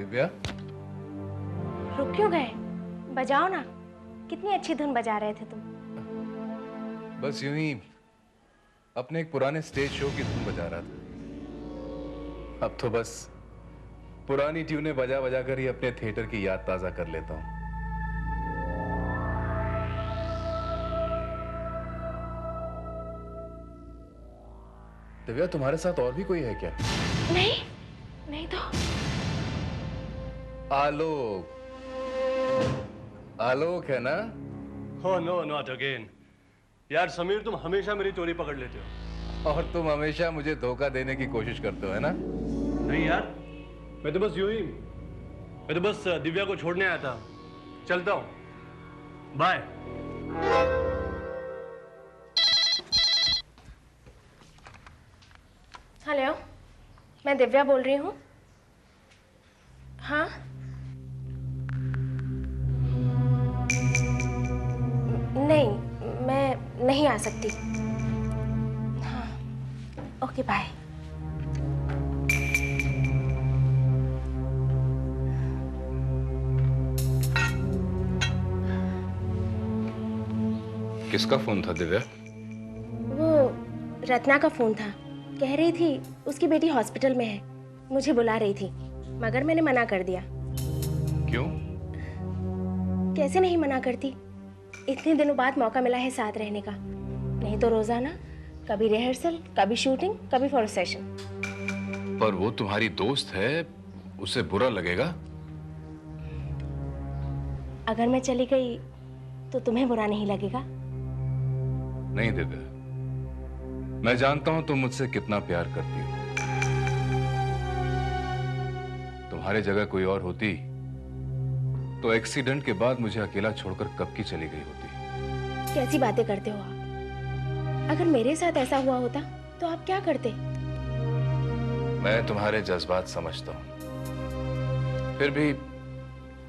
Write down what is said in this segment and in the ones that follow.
दिव्या, रुक क्यों गए? बजाओ ना, कितनी अच्छी धुन बजा रहे थे तुम। बस यूं ही अपने एक पुराने स्टेज शो की धुन बजा रहा था। अब तो बस पुरानी ट्यूनें बजा बजा कर ही अपने थिएटर की याद ताजा कर लेता हूं। दिव्या, तुम्हारे साथ और भी कोई है क्या? नहीं, नहीं तो। आलोक, आलोक है ना? Oh no, not again. यार समीर, तुम हमेशा मेरी चोरी पकड़ लेते हो। और तुम हमेशा मुझे धोखा देने की कोशिश करते हो, है ना? नहीं यार, मैं तो बस दिव्या को छोड़ने आया था। चलता हूँ, बाय। हेलो, मैं दिव्या बोल रही हूँ। हाँ, नहीं, मैं नहीं आ सकती। हाँ, ओके, बाय। किसका फोन था दिव्या? वो रत्ना का फोन था। कह रही थी उसकी बेटी हॉस्पिटल में है, मुझे बुला रही थी, मगर मैंने मना कर दिया। क्यों? कैसे नहीं मना करती, इतने दिनों बाद मौका मिला है साथ रहने का। नहीं तो रोजाना कभी रिहर्सल, कभी शूटिंग, कभी फॉर सेशन। पर वो तुम्हारी दोस्त है, उसे बुरा लगेगा। अगर मैं चली गई तो तुम्हें बुरा नहीं लगेगा? नहीं दिव्या, मैं जानता हूं तुम मुझसे कितना प्यार करती हो। तुम्हारी जगह कोई और होती तो एक्सीडेंट के बाद मुझे अकेला छोड़कर कब की चली गई होती। कैसी बातें करते हो आप? अगर मेरे साथ ऐसा हुआ होता तो आप क्या करते? मैं तुम्हारे जज्बात समझता हूं, फिर भी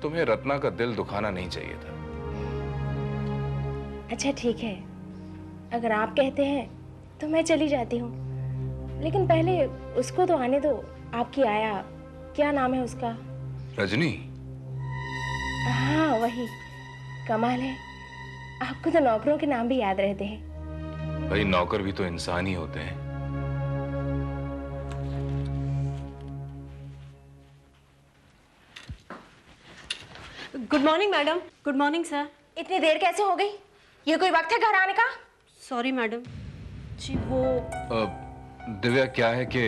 तुम्हें रत्ना का दिल दुखाना नहीं चाहिए था। अच्छा ठीक है, अगर आप कहते हैं तो मैं चली जाती हूँ, लेकिन पहले उसको तो आने दो। आपकी आया, क्या नाम है उसका? रजनी? हाँ वही। कमाल है, आपको तो नौकरों के नाम भी याद रहते हैं। भाई, नौकर भी तो इंसान ही होते हैं। Good morning madam. Good morning sir. इतनी देर कैसे हो गई? ये कोई वक्त है घर आने का? सॉरी मैडम जी, वो दिव्या, क्या है कि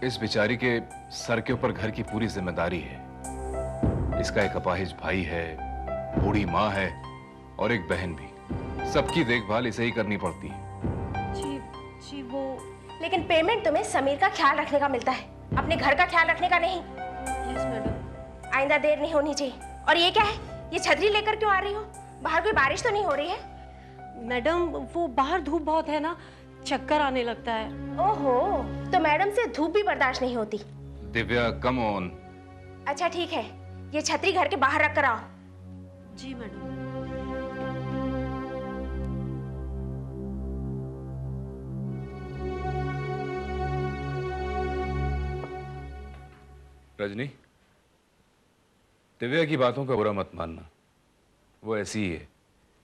इस बेचारी के सर के ऊपर घर की पूरी जिम्मेदारी है। इसका एक अपाहिज भाई है, बूढ़ी माँ है और एक बहन भी। सबकी देखभाल इसे ही करनी पड़ती है। जी जी वो लेकिन पेमेंट तुम्हें समीर का ख्याल रखने का मिलता है, अपने घर का ख्याल रखने का नहीं। Yes madam. आइंदा देर नहीं होनी चाहिए। और ये क्या है, ये छतरी लेकर क्यों आ रही हो? बाहर कोई बारिश तो नहीं हो रही है? मैडम वो बाहर धूप बहुत है ना, चक्कर आने लगता है। ओहो, तो मैडम से धूप भी बर्दाश्त नहीं होती। Divya, come on. अच्छा ठीक है, ये छतरी घर के बाहर रख कर आओ। जी मैडम। रजनी, दिव्या की बातों का बुरा मत मानना, वो ऐसी ही है।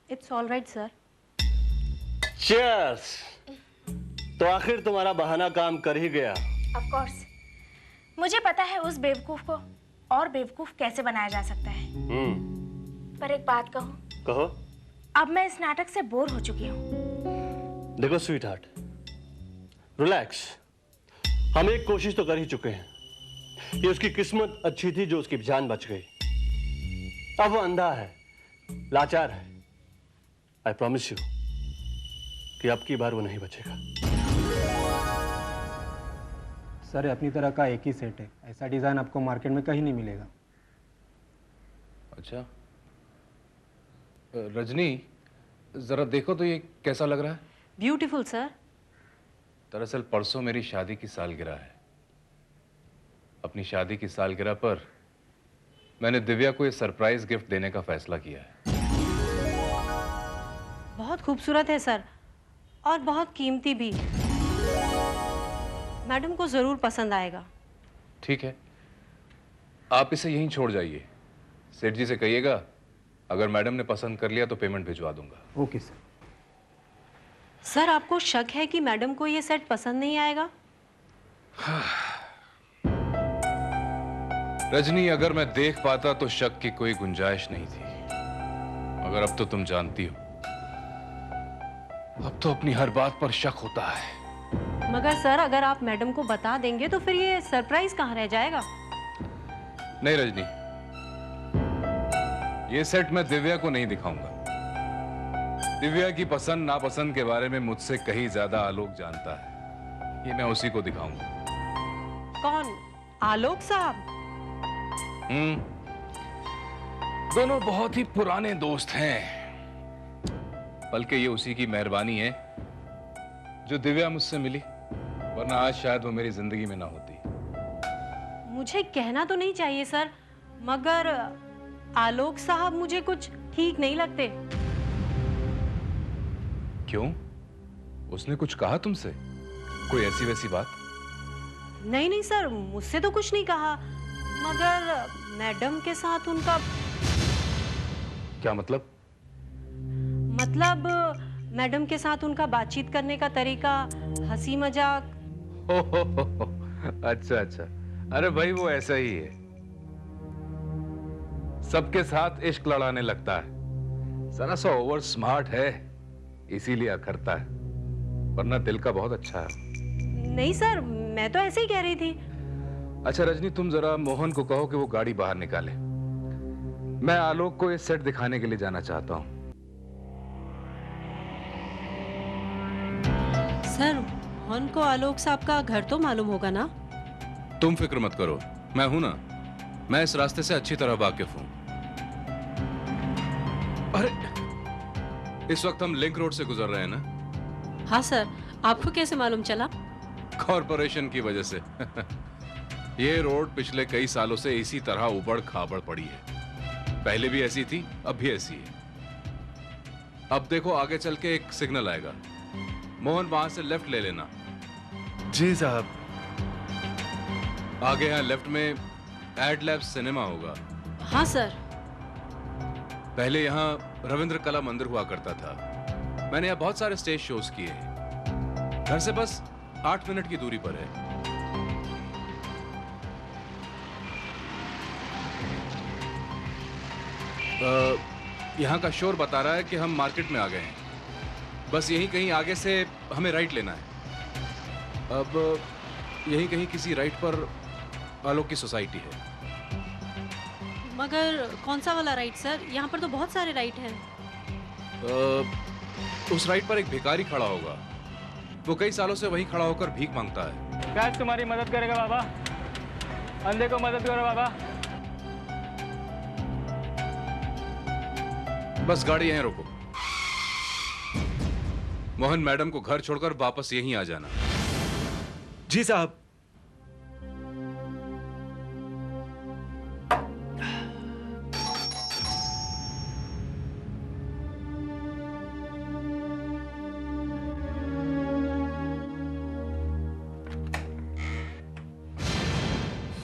It's all right sir. Cheers. तो आखिर तुम्हारा बहाना काम कर ही गया। ऑफ कोर्स, मुझे पता है उस बेवकूफ को और बेवकूफ कैसे बनाया जा सकता है। पर एक बात कहूँ? कहो। अब मैं इस नाटक से बोर हो चुकी हूँ। देखो स्वीट हार्ट, रिलैक्स। हम एक कोशिश तो कर ही चुके हैं। ये उसकी किस्मत अच्छी थी जो उसकी जान बच गई। अब वो अंधा है, लाचार है। आई प्रॉमिस यू कि अब की बार वो नहीं बचेगा। सर, अपनी तरह का एक ही सेट है, ऐसा डिजाइन आपको मार्केट में कहीं नहीं मिलेगा। अच्छा रजनी, जरा देखो तो ये कैसा लग रहा है? Beautiful sir. दरअसल परसों मेरी शादी की सालगिरह है। अपनी शादी की सालगिरह पर मैंने दिव्या को ये सरप्राइज गिफ्ट देने का फैसला किया है। बहुत खूबसूरत है सर, और बहुत कीमती भी। मैडम को जरूर पसंद आएगा। ठीक है, आप इसे यहीं छोड़ जाइए। सेठ जी से कहिएगा अगर मैडम ने पसंद कर लिया तो पेमेंट भिजवा दूंगा। Okay sir. सर आपको शक है कि मैडम को ये सेट पसंद नहीं आएगा? रजनी, अगर मैं देख पाता तो शक की कोई गुंजाइश नहीं थी, मगर अब तो तुम जानती हो, अब तो अपनी हर बात पर शक होता है। मगर सर अगर आप मैडम को बता देंगे तो फिर ये सरप्राइज कहाँ रह जाएगा? नहीं रजनी, ये सेट मैं दिव्या को नहीं दिखाऊंगा। दिव्या की पसंद नापसंद के बारे में मुझसे कहीं ज्यादा आलोक जानता है, ये मैं उसी को दिखाऊंगा। कौन? आलोक साहब? दोनों बहुत ही पुराने दोस्त हैं, बल्कि ये उसी की मेहरबानी है जो दिव्या मुझसे मिली, वरना आज शायद वो मेरी जिंदगी में ना होती। मुझे कहना तो नहीं चाहिए सर, मगर आलोक साहब मुझे कुछ ठीक नहीं लगते। क्यों? उसने कुछ कहा तुमसे? कोई ऐसी वैसी बात? नहीं नहीं सर, मुझसे तो कुछ नहीं कहा, मगर मैडम के साथ उनका क्या मतलब? मतलब मैडम के साथ उनका बातचीत करने का तरीका, हंसी मजाक। अच्छा अच्छा, अरे भाई वो ऐसा ही है, सबके साथ इश्क लड़ाने लगता है, जरा सा ओवर स्मार्ट है इसीलिए अखरता है, वरना दिल का बहुत अच्छा है। नहीं सर, मैं तो ऐसे ही कह रही थी। अच्छा रजनी, तुम जरा मोहन को कहो कि वो गाड़ी बाहर निकाले, मैं आलोक को ये सेट दिखाने के लिए जाना चाहता हूं। सर मोहन को आलोक साहब का घर तो मालूम होगा ना? तुम फिक्र मत करो, मैं हूं ना, मैं इस रास्ते से अच्छी तरह वाकिफ हूं। अरे इस वक्त हम लिंक रोड से गुजर रहे हैं ना? हाँ सर, आपको कैसे मालूम चला? कॉरपोरेशन की वजह से। ये रोड पिछले कई सालों से इसी तरह उबड़ खाबड़ पड़ी है, पहले भी ऐसी थी, अब भी ऐसी है। अब देखो आगे चल के एक सिग्नल आएगा, मोहन वहां से लेफ्ट ले लेना। जी साहब। आगे यहाँ लेफ्ट में एड लैब सिनेमा होगा। हाँ सर। पहले यहाँ रविंद्र कला मंदिर हुआ करता था, मैंने यहाँ बहुत सारे स्टेज शोज किए हैं, घर से बस 8 मिनट की दूरी पर है। यहाँ का शोर बता रहा है कि हम मार्केट में आ गए हैं, बस यहीं कहीं आगे से हमें राइट लेना है। अब यहीं कहीं किसी राइट पर आलोक की सोसाइटी है। मगर कौन सा वाला राइट सर? यहाँ पर तो बहुत सारे राइट हैं। उस राइट पर एक भिखारी खड़ा होगा, वो कई सालों से वहीं खड़ा होकर भीख मांगता है। क्या तुम्हारी मदद करेगा बाबा? अंधे को मदद करो बाबा। बस गाड़ी यहीं रोको, मोहन मैडम को घर छोड़कर वापस यहीं आ जाना। जी साहब।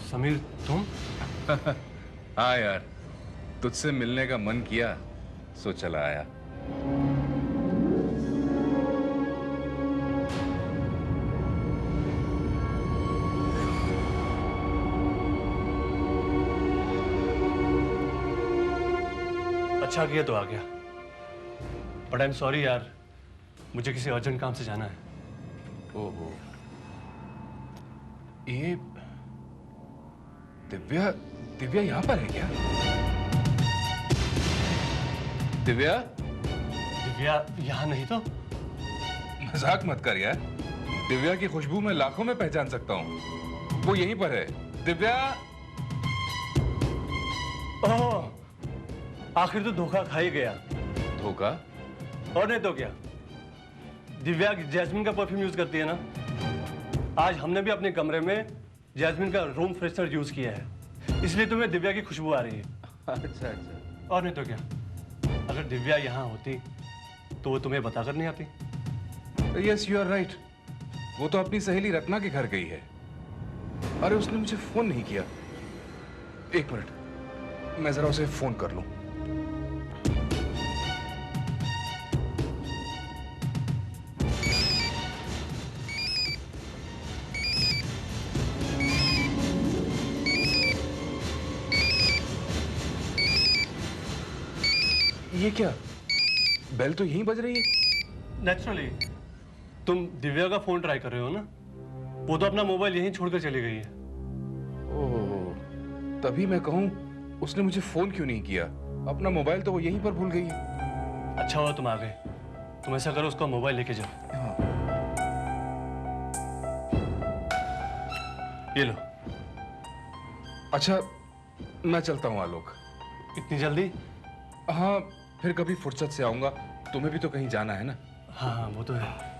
समीर तुम? हाँ यार, तुझसे मिलने का मन किया सो चला आया। अच्छा किया तो आ गया, बट आई एम सॉरी यार, मुझे किसी अर्जेंट काम से जाना है। ओहो, ये दिव्या, दिव्या यहाँ पर है क्या? दिव्या? दिव्या यहाँ नहीं तो? मजाक मत कर यार, दिव्या की खुशबू मैं लाखों में पहचान सकता हूँ, वो यहीं पर है। दिव्या? ओह, आखिर तो धोखा खा ही गया। धोखा? और नहीं तो क्या, दिव्या जैस्मिन का परफ्यूम यूज करती है ना, आज हमने भी अपने कमरे में जैस्मिन का रूम फ्रेशनर यूज किया है, इसलिए तुम्हें दिव्या की खुशबू आ रही है। अच्छा अच्छा। और नहीं तो क्या, अगर दिव्या यहाँ होती तो वो तुम्हें बताकर नहीं आती। यस यू आर राइट, वो तो अपनी सहेली रत्ना के घर गई है। अरे उसने मुझे फोन नहीं किया, एक मिनट, मैं जरा उसे फोन कर लूं। ये क्या, बेल तो यहीं बज रही है। नेचुरली तुम दिव्या का फोन ट्राई कर रहे हो ना, वो तो अपना मोबाइल यहीं छोड़कर चली गई है। ओह, तभी मैं कहूं उसने मुझे फोन क्यों नहीं किया, अपना मोबाइल तो वो यहीं पर भूल गई है। अच्छा हुआ तुम आ गए। तुम ऐसा करो, उसका मोबाइल लेके जाओ। हाँ। ये लो। अच्छा, मैं चलता हूँ आलोक। इतनी जल्दी? हाँ, फिर कभी फुर्सत से आऊंगा, तुम्हें भी तो कहीं जाना है ना। हाँ हाँ, वो तो है।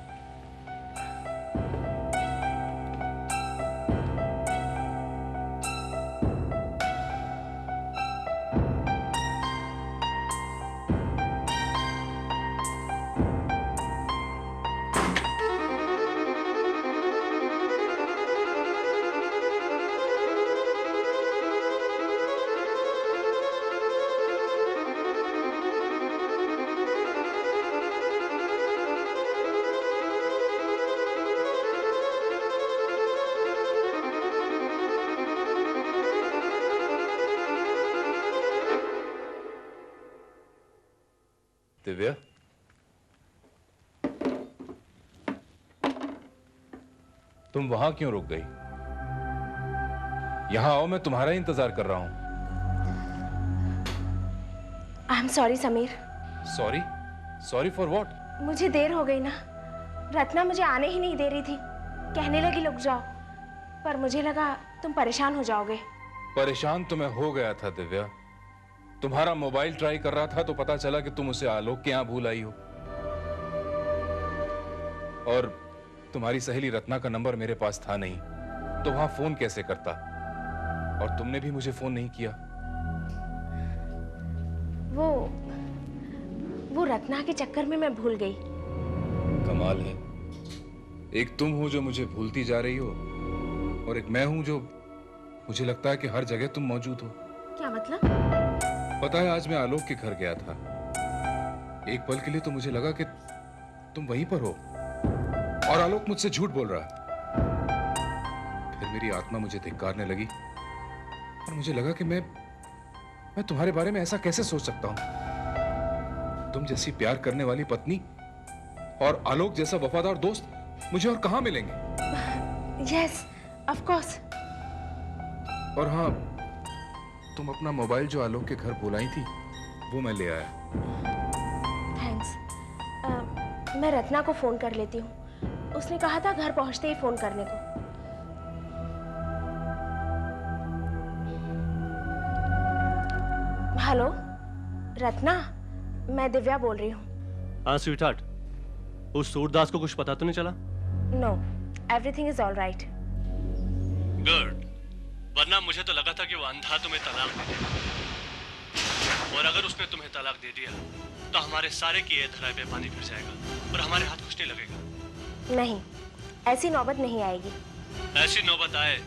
दिव्या, तुम वहां क्यों रुक गई? यहां आओ, मैं तुम्हारा ही इंतजार कर रहा हूं। आई am sorry Sameer. Sorry? Sorry for what? मुझे देर हो गई ना, रत्ना मुझे आने ही नहीं दे रही थी, कहने लगी रुक जाओ, पर मुझे लगा तुम परेशान हो जाओगे। परेशान तो मैं हो गया था दिव्या। तुम्हारा मोबाइल ट्राई कर रहा था तो पता चला कि तुम उसे आलोक के यहां भूल आई हो, और तुम्हारी सहेली रत्ना का नंबर मेरे पास था नहीं, तो वहां फोन कैसे करता? और तुमने भी मुझे फोन नहीं किया। वो रत्ना के चक्कर में मैं भूल गई। कमाल है, एक तुम हो जो मुझे भूलती जा रही हो, और एक मैं हूं जो मुझे लगता है कि हर जगह तुम मौजूद हो। क्या मतलब? पता है, आज मैं आलोक के घर गया था, एक पल के लिए तो मुझे लगा कि तुम वहीं पर हो और आलोक मुझसे झूठ बोल रहा है। फिर मेरी आत्मा मुझे धिक्कारने लगी और मुझे लगा कि मैं तुम्हारे बारे में ऐसा कैसे सोच सकता हूं। तुम जैसी प्यार करने वाली पत्नी और आलोक जैसा वफादार दोस्त मुझे और कहां मिलेंगे? Yes, of course. और हाँ, तुम अपना मोबाइल जो आलोक के घर बुलाई थी, वो मैं ले आया। थैंक्स। मैं रत्ना को फोन कर लेती हूँ, उसने कहा था घर पहुंचते ही फोन करने को। हेलो रत्ना, मैं दिव्या बोल रही हूँ। हाँ स्वीटहार्ट, उस सूरदास को कुछ पता तो नहीं चला? No, everything is all right. Good, वरना मुझे तो लगा था कि वो अंधा तुम्हें तलाक दे देगा, और अगर उसने तुम्हें तलाक दे दिया तो हमारे सारे किए धराए पे पानी फिर जाएगा और हमारे हाथ कुछ नहीं लगेगा। नहीं, ऐसी नौबत नहीं आएगी। ऐसी नौबत आए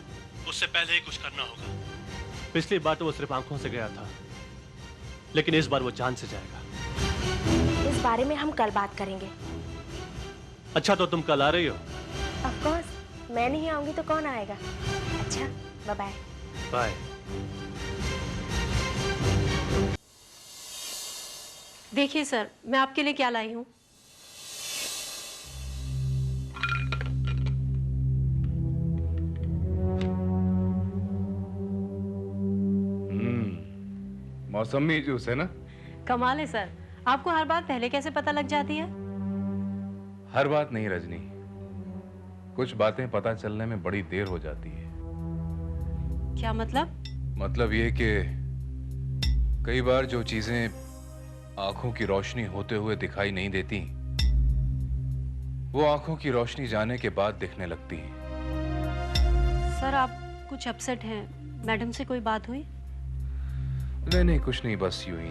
उससे पहले ही कुछ करना होगा। पिछली बार तो वो सिर्फ आंखों से गया था, लेकिन इस बार वो जान से जाएगा। इस बारे में हम कल बात करेंगे। अच्छा, तो तुम कल आ रही हो? ऑफ कोर्स, मैं नहीं आऊंगी तो कौन आएगा। अच्छा, बाय बाय। बाय। देखिए सर, मैं आपके लिए क्या लाई हूँ। मौसमी जूस है ना? कमाल है सर, आपको हर बात पहले कैसे पता लग जाती है? हर बात नहीं रजनी, कुछ बातें पता चलने में बड़ी देर हो जाती है। क्या मतलब? मतलब ये कि कई बार जो चीजें आंखों की रोशनी होते हुए दिखाई नहीं देती, वो आंखों की रोशनी जाने के बाद दिखने लगती हैं। सर, आप कुछ अपसेट हैं। मैडम से कोई बात हुई? नहीं, कुछ नहीं, बस यूं ही।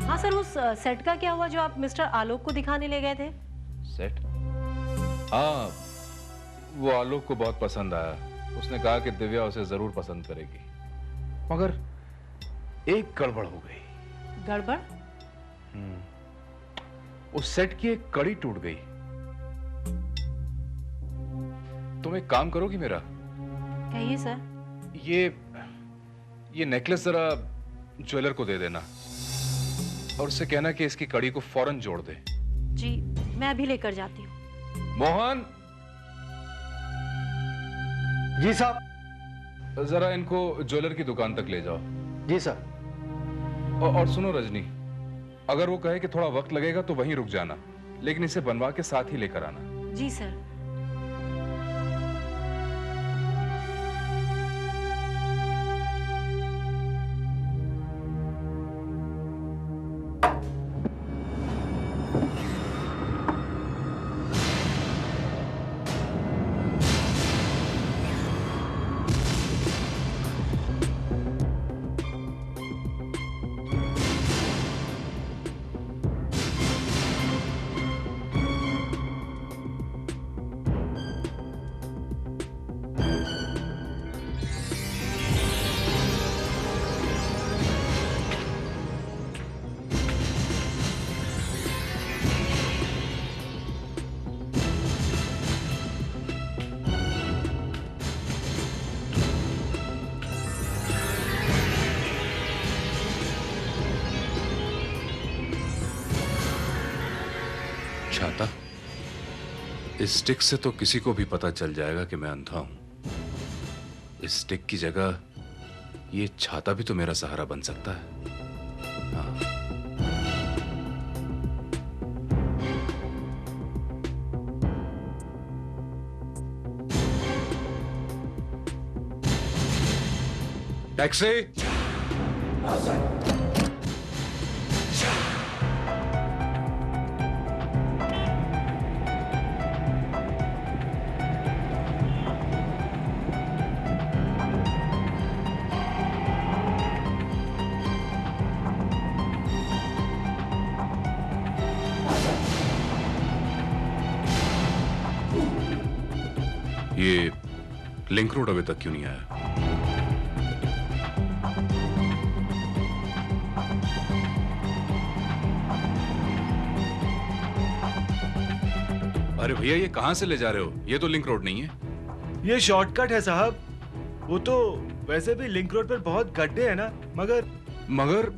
हाँ सर, उस सेट का क्या हुआ जो आप मिस्टर आलोक को दिखाने ले गए थे? सेट? हाँ, वो आलोक को बहुत पसंद आया। उसने कहा कि दिव्या उसे जरूर पसंद करेगी। मगर एक गड़बड़ हो गई। गड़बड़? उस सेट की एक कड़ी टूट गई। तुम एक काम करोगी मेरा? कहिए सर। ये नेकलेस जरा ज्वेलर को दे देना और उससे कहना कि इसकी कड़ी को फौरन जोड़ दे। जी, मैं अभी लेकर जाती हूँ। मोहन, जी साहब। जरा इनको ज्वेलर की दुकान तक ले जाओ। जी सर। और सुनो रजनी, अगर वो कहे कि थोड़ा वक्त लगेगा तो वहीं रुक जाना, लेकिन इसे बनवा के साथ ही लेकर आना। जी सर। छाता, इस स्टिक से तो किसी को भी पता चल जाएगा कि मैं अंधा हूं। इस स्टिक की जगह ये छाता भी तो मेरा सहारा बन सकता है। हाँ। टैक्सी! ये लिंक रोड अभी तक क्यों नहीं आया? अरे भैया, ये कहां से ले जा रहे हो? ये तो लिंक रोड नहीं है। ये शॉर्टकट है साहब। वो तो वैसे भी लिंक रोड पर बहुत गड्ढे हैं ना, मगर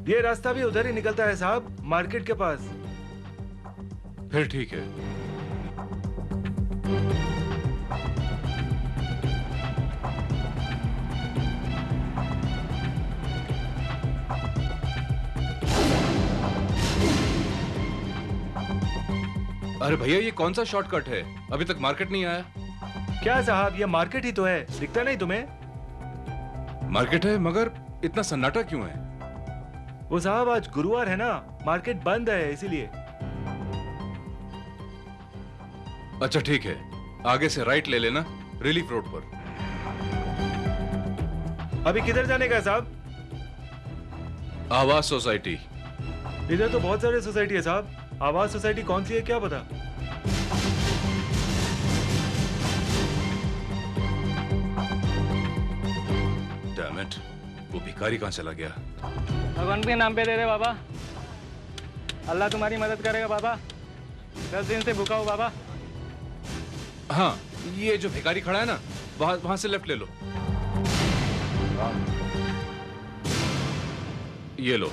ये रास्ता भी उधर ही निकलता है साहब, मार्केट के पास। फिर ठीक है। अरे भैया, ये कौन सा शॉर्टकट है? अभी तक मार्केट नहीं आया। क्या साहब, ये मार्केट ही तो है, दिखता नहीं तुम्हें? मार्केट है, मगर इतना सन्नाटा क्यों है? वो साहब आज गुरुवार है ना, मार्केट बंद है इसीलिए। अच्छा ठीक है, आगे से राइट ले लेना, रिलीफ रोड पर। अभी किधर जाने का है साहब? आवास सोसाइटी। इधर तो बहुत सारे सोसाइटी है साहब। आवास सोसाइटी कौन सी है क्या पता? डैम इट, वो भिखारी कहां चला गया? भगवान के नाम पे दे दे बाबा, अल्लाह तुम्हारी मदद करेगा बाबा। 10 दिन से भूखा हूँ बाबा। हाँ, ये जो भिखारी खड़ा है ना, वहां से लेफ्ट ले लो। ये लो।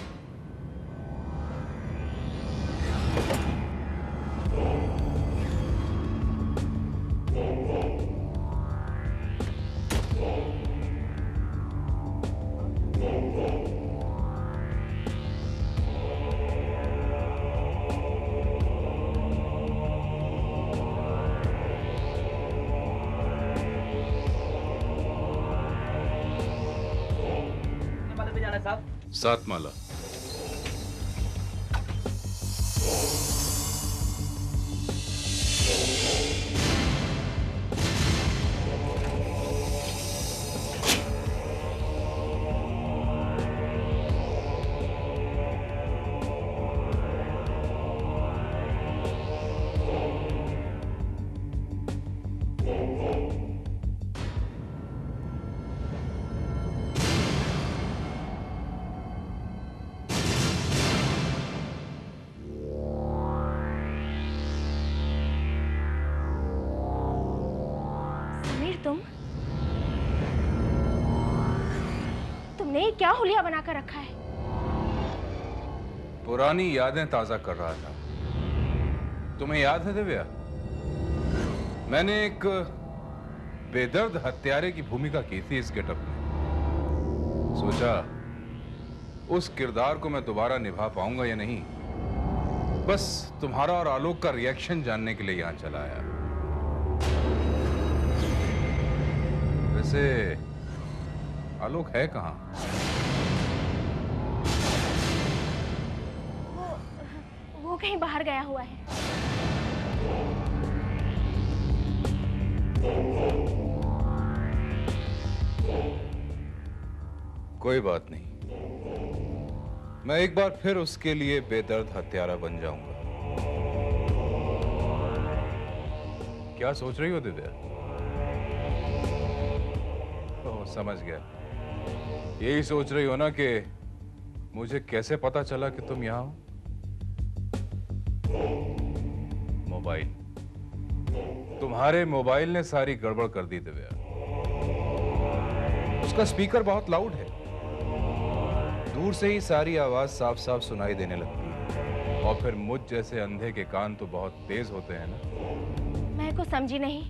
सात माला। समीर, तुमने क्या हुलिया बनाकर रखा है? पुरानी यादें ताजा कर रहा था। तुम्हें याद है दिव्या, मैंने एक बेदर्द हत्यारे की भूमिका की थी इस गेटअप में। सोचा उस किरदार को मैं दोबारा निभा पाऊंगा या नहीं, बस तुम्हारा और आलोक का रिएक्शन जानने के लिए यहां चला आया। वैसे आलोक है कहां? वो कहीं बाहर गया हुआ है। कोई बात नहीं, मैं एक बार फिर उसके लिए बेदर्द हत्यारा बन जाऊंगा। क्या सोच रही हो दिव्या? ओह, समझ गया। यही सोच रही हो ना कि मुझे कैसे पता चला कि तुम यहां हो? मोबाइल, तुम्हारे मोबाइल ने सारी गड़बड़ कर दी दिव्या। उसका स्पीकर बहुत लाउड है, दूर से ही सारी आवाज साफ साफ सुनाई देने लगती है। और फिर मुझ जैसे अंधे के कान तो बहुत तेज होते हैं ना। मैं कुछ समझी नहीं।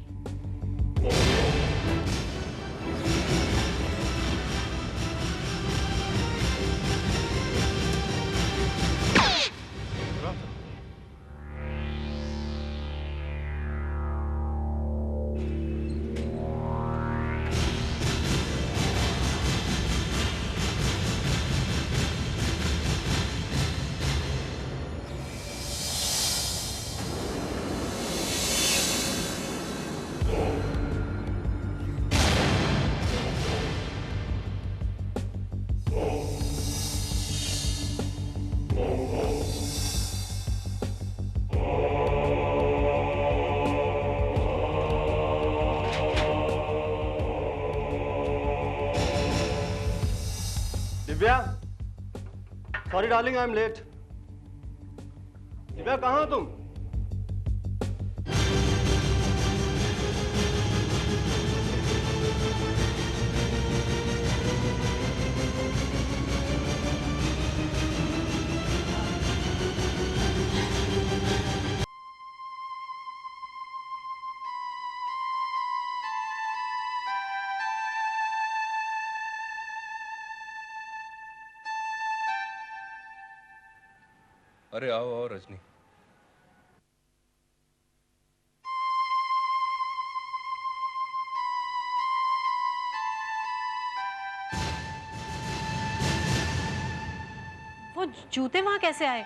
Divya, sorry darling, I am late. Divya, कहाँ हो तुम? अरे आओ आओ रजनी। वो जूते वहां कैसे आए?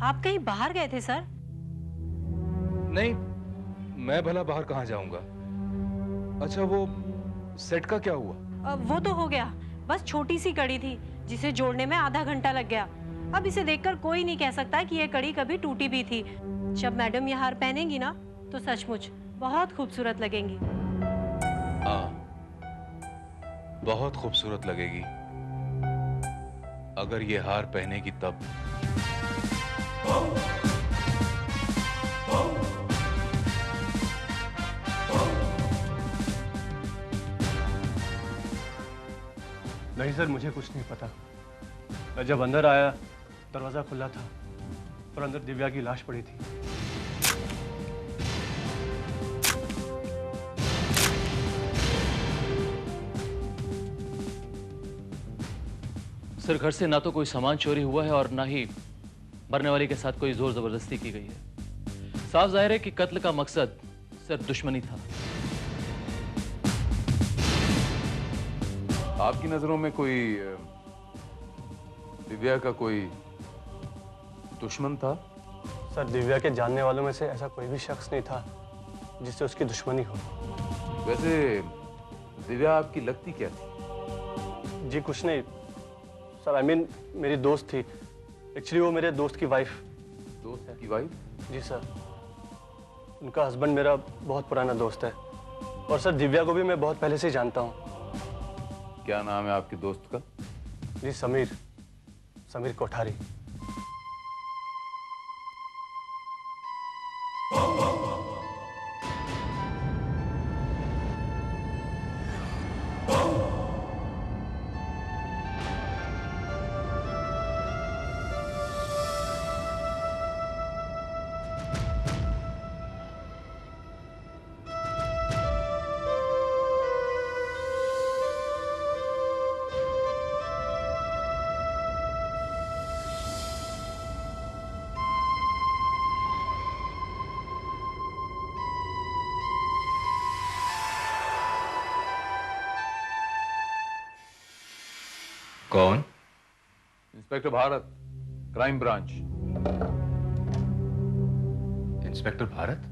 आप कहीं बाहर गए थे सर? नहीं, मैं भला बाहर कहां जाऊंगा। अच्छा, वो सेट का क्या हुआ? वो तो हो गया, बस छोटी सी कड़ी थी जिसे जोड़ने में आधा घंटा लग गया। अब इसे देखकर कोई नहीं कह सकता कि ये कड़ी कभी टूटी भी थी। जब मैडम ये हार पहनेंगी ना तो सचमुच बहुत खूबसूरत लगेंगी। हाँ, बहुत खूबसूरत लगेगी अगर ये हार पहनेगी तब। नहीं सर, मुझे कुछ नहीं पता। मैं जब अंदर आया दरवाजा खुला था और अंदर दिव्या की लाश पड़ी थी। सर, घर से ना तो कोई सामान चोरी हुआ है और ना ही मरने वाले के साथ कोई जोर जबरदस्ती की गई है। साफ जाहिर है कि कत्ल का मकसद सिर्फ दुश्मनी था। आपकी नजरों में कोई दिव्या का कोई दुश्मन था? सर, दिव्या के जानने वालों में से ऐसा कोई भी शख्स नहीं था जिससे उसकी दुश्मनी हो। वैसे दिव्या आपकी लगती क्या थी? जी कुछ नहीं सर, आई मीन मेरी दोस्त थी। एक्चुअली वो मेरे दोस्त की वाइफ। दोस्त की वाइफ? जी सर, उनका हस्बैंड मेरा बहुत पुराना दोस्त है। और सर, दिव्या को भी मैं बहुत पहले से ही जानता हूँ। क्या नाम है आपके दोस्त का? जी समीर कोठारी। कौन? Inspector Bharat, crime branch. Inspector Bharat?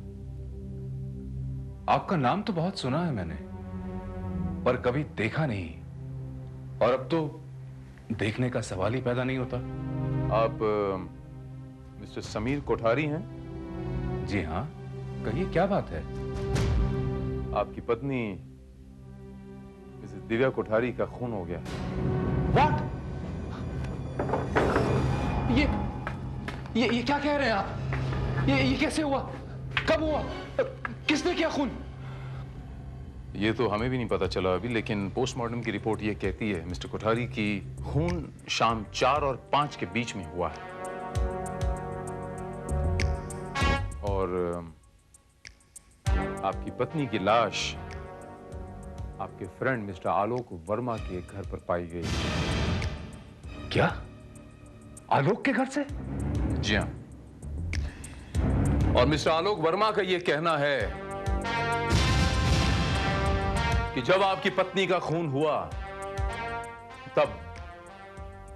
आपका नाम तो बहुत सुना है मैंने, पर कभी देखा नहीं, और अब तो देखने का सवाल ही पैदा नहीं होता। आप मिस्टर समीर कोठारी हैं? जी हाँ, कहिए क्या बात है? आपकी पत्नी मिसेस दिव्या कोठारी का खून हो गया। व्हाट? ये क्या कह रहे हैं आप? ये कैसे हुआ? कब हुआ? किसने किया खून? ये तो हमें भी नहीं पता चला अभी, लेकिन पोस्टमार्टम की रिपोर्ट ये कहती है मिस्टर कोठारी की खून शाम 4 और 5 के बीच में हुआ है। और आपकी पत्नी की लाश आपके फ्रेंड मिस्टर आलोक वर्मा के घर पर पाई गई। क्या? आलोक के घर से? जी हाँ। और मिस्टर आलोक वर्मा का यह कहना है कि जब आपकी पत्नी का खून हुआ तब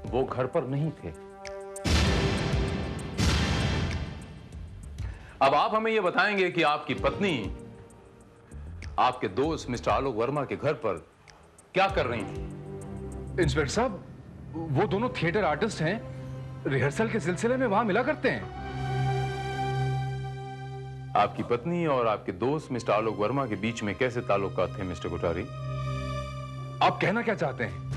वो घर पर नहीं थे। अब आप हमें यह बताएंगे कि आपकी पत्नी आपके दोस्त मिस्टर आलोक वर्मा के घर पर क्या कर रही थी? इंस्पेक्टर साहब, वो दोनों थिएटर आर्टिस्ट हैं, रिहर्सल के सिलसिले में वहां मिला करते हैं। आपकी पत्नी और आपके दोस्त मिस्टर आलोक वर्मा के बीच में कैसे ताल्लुकात थे मिस्टर कोठारी? आप कहना क्या चाहते हैं?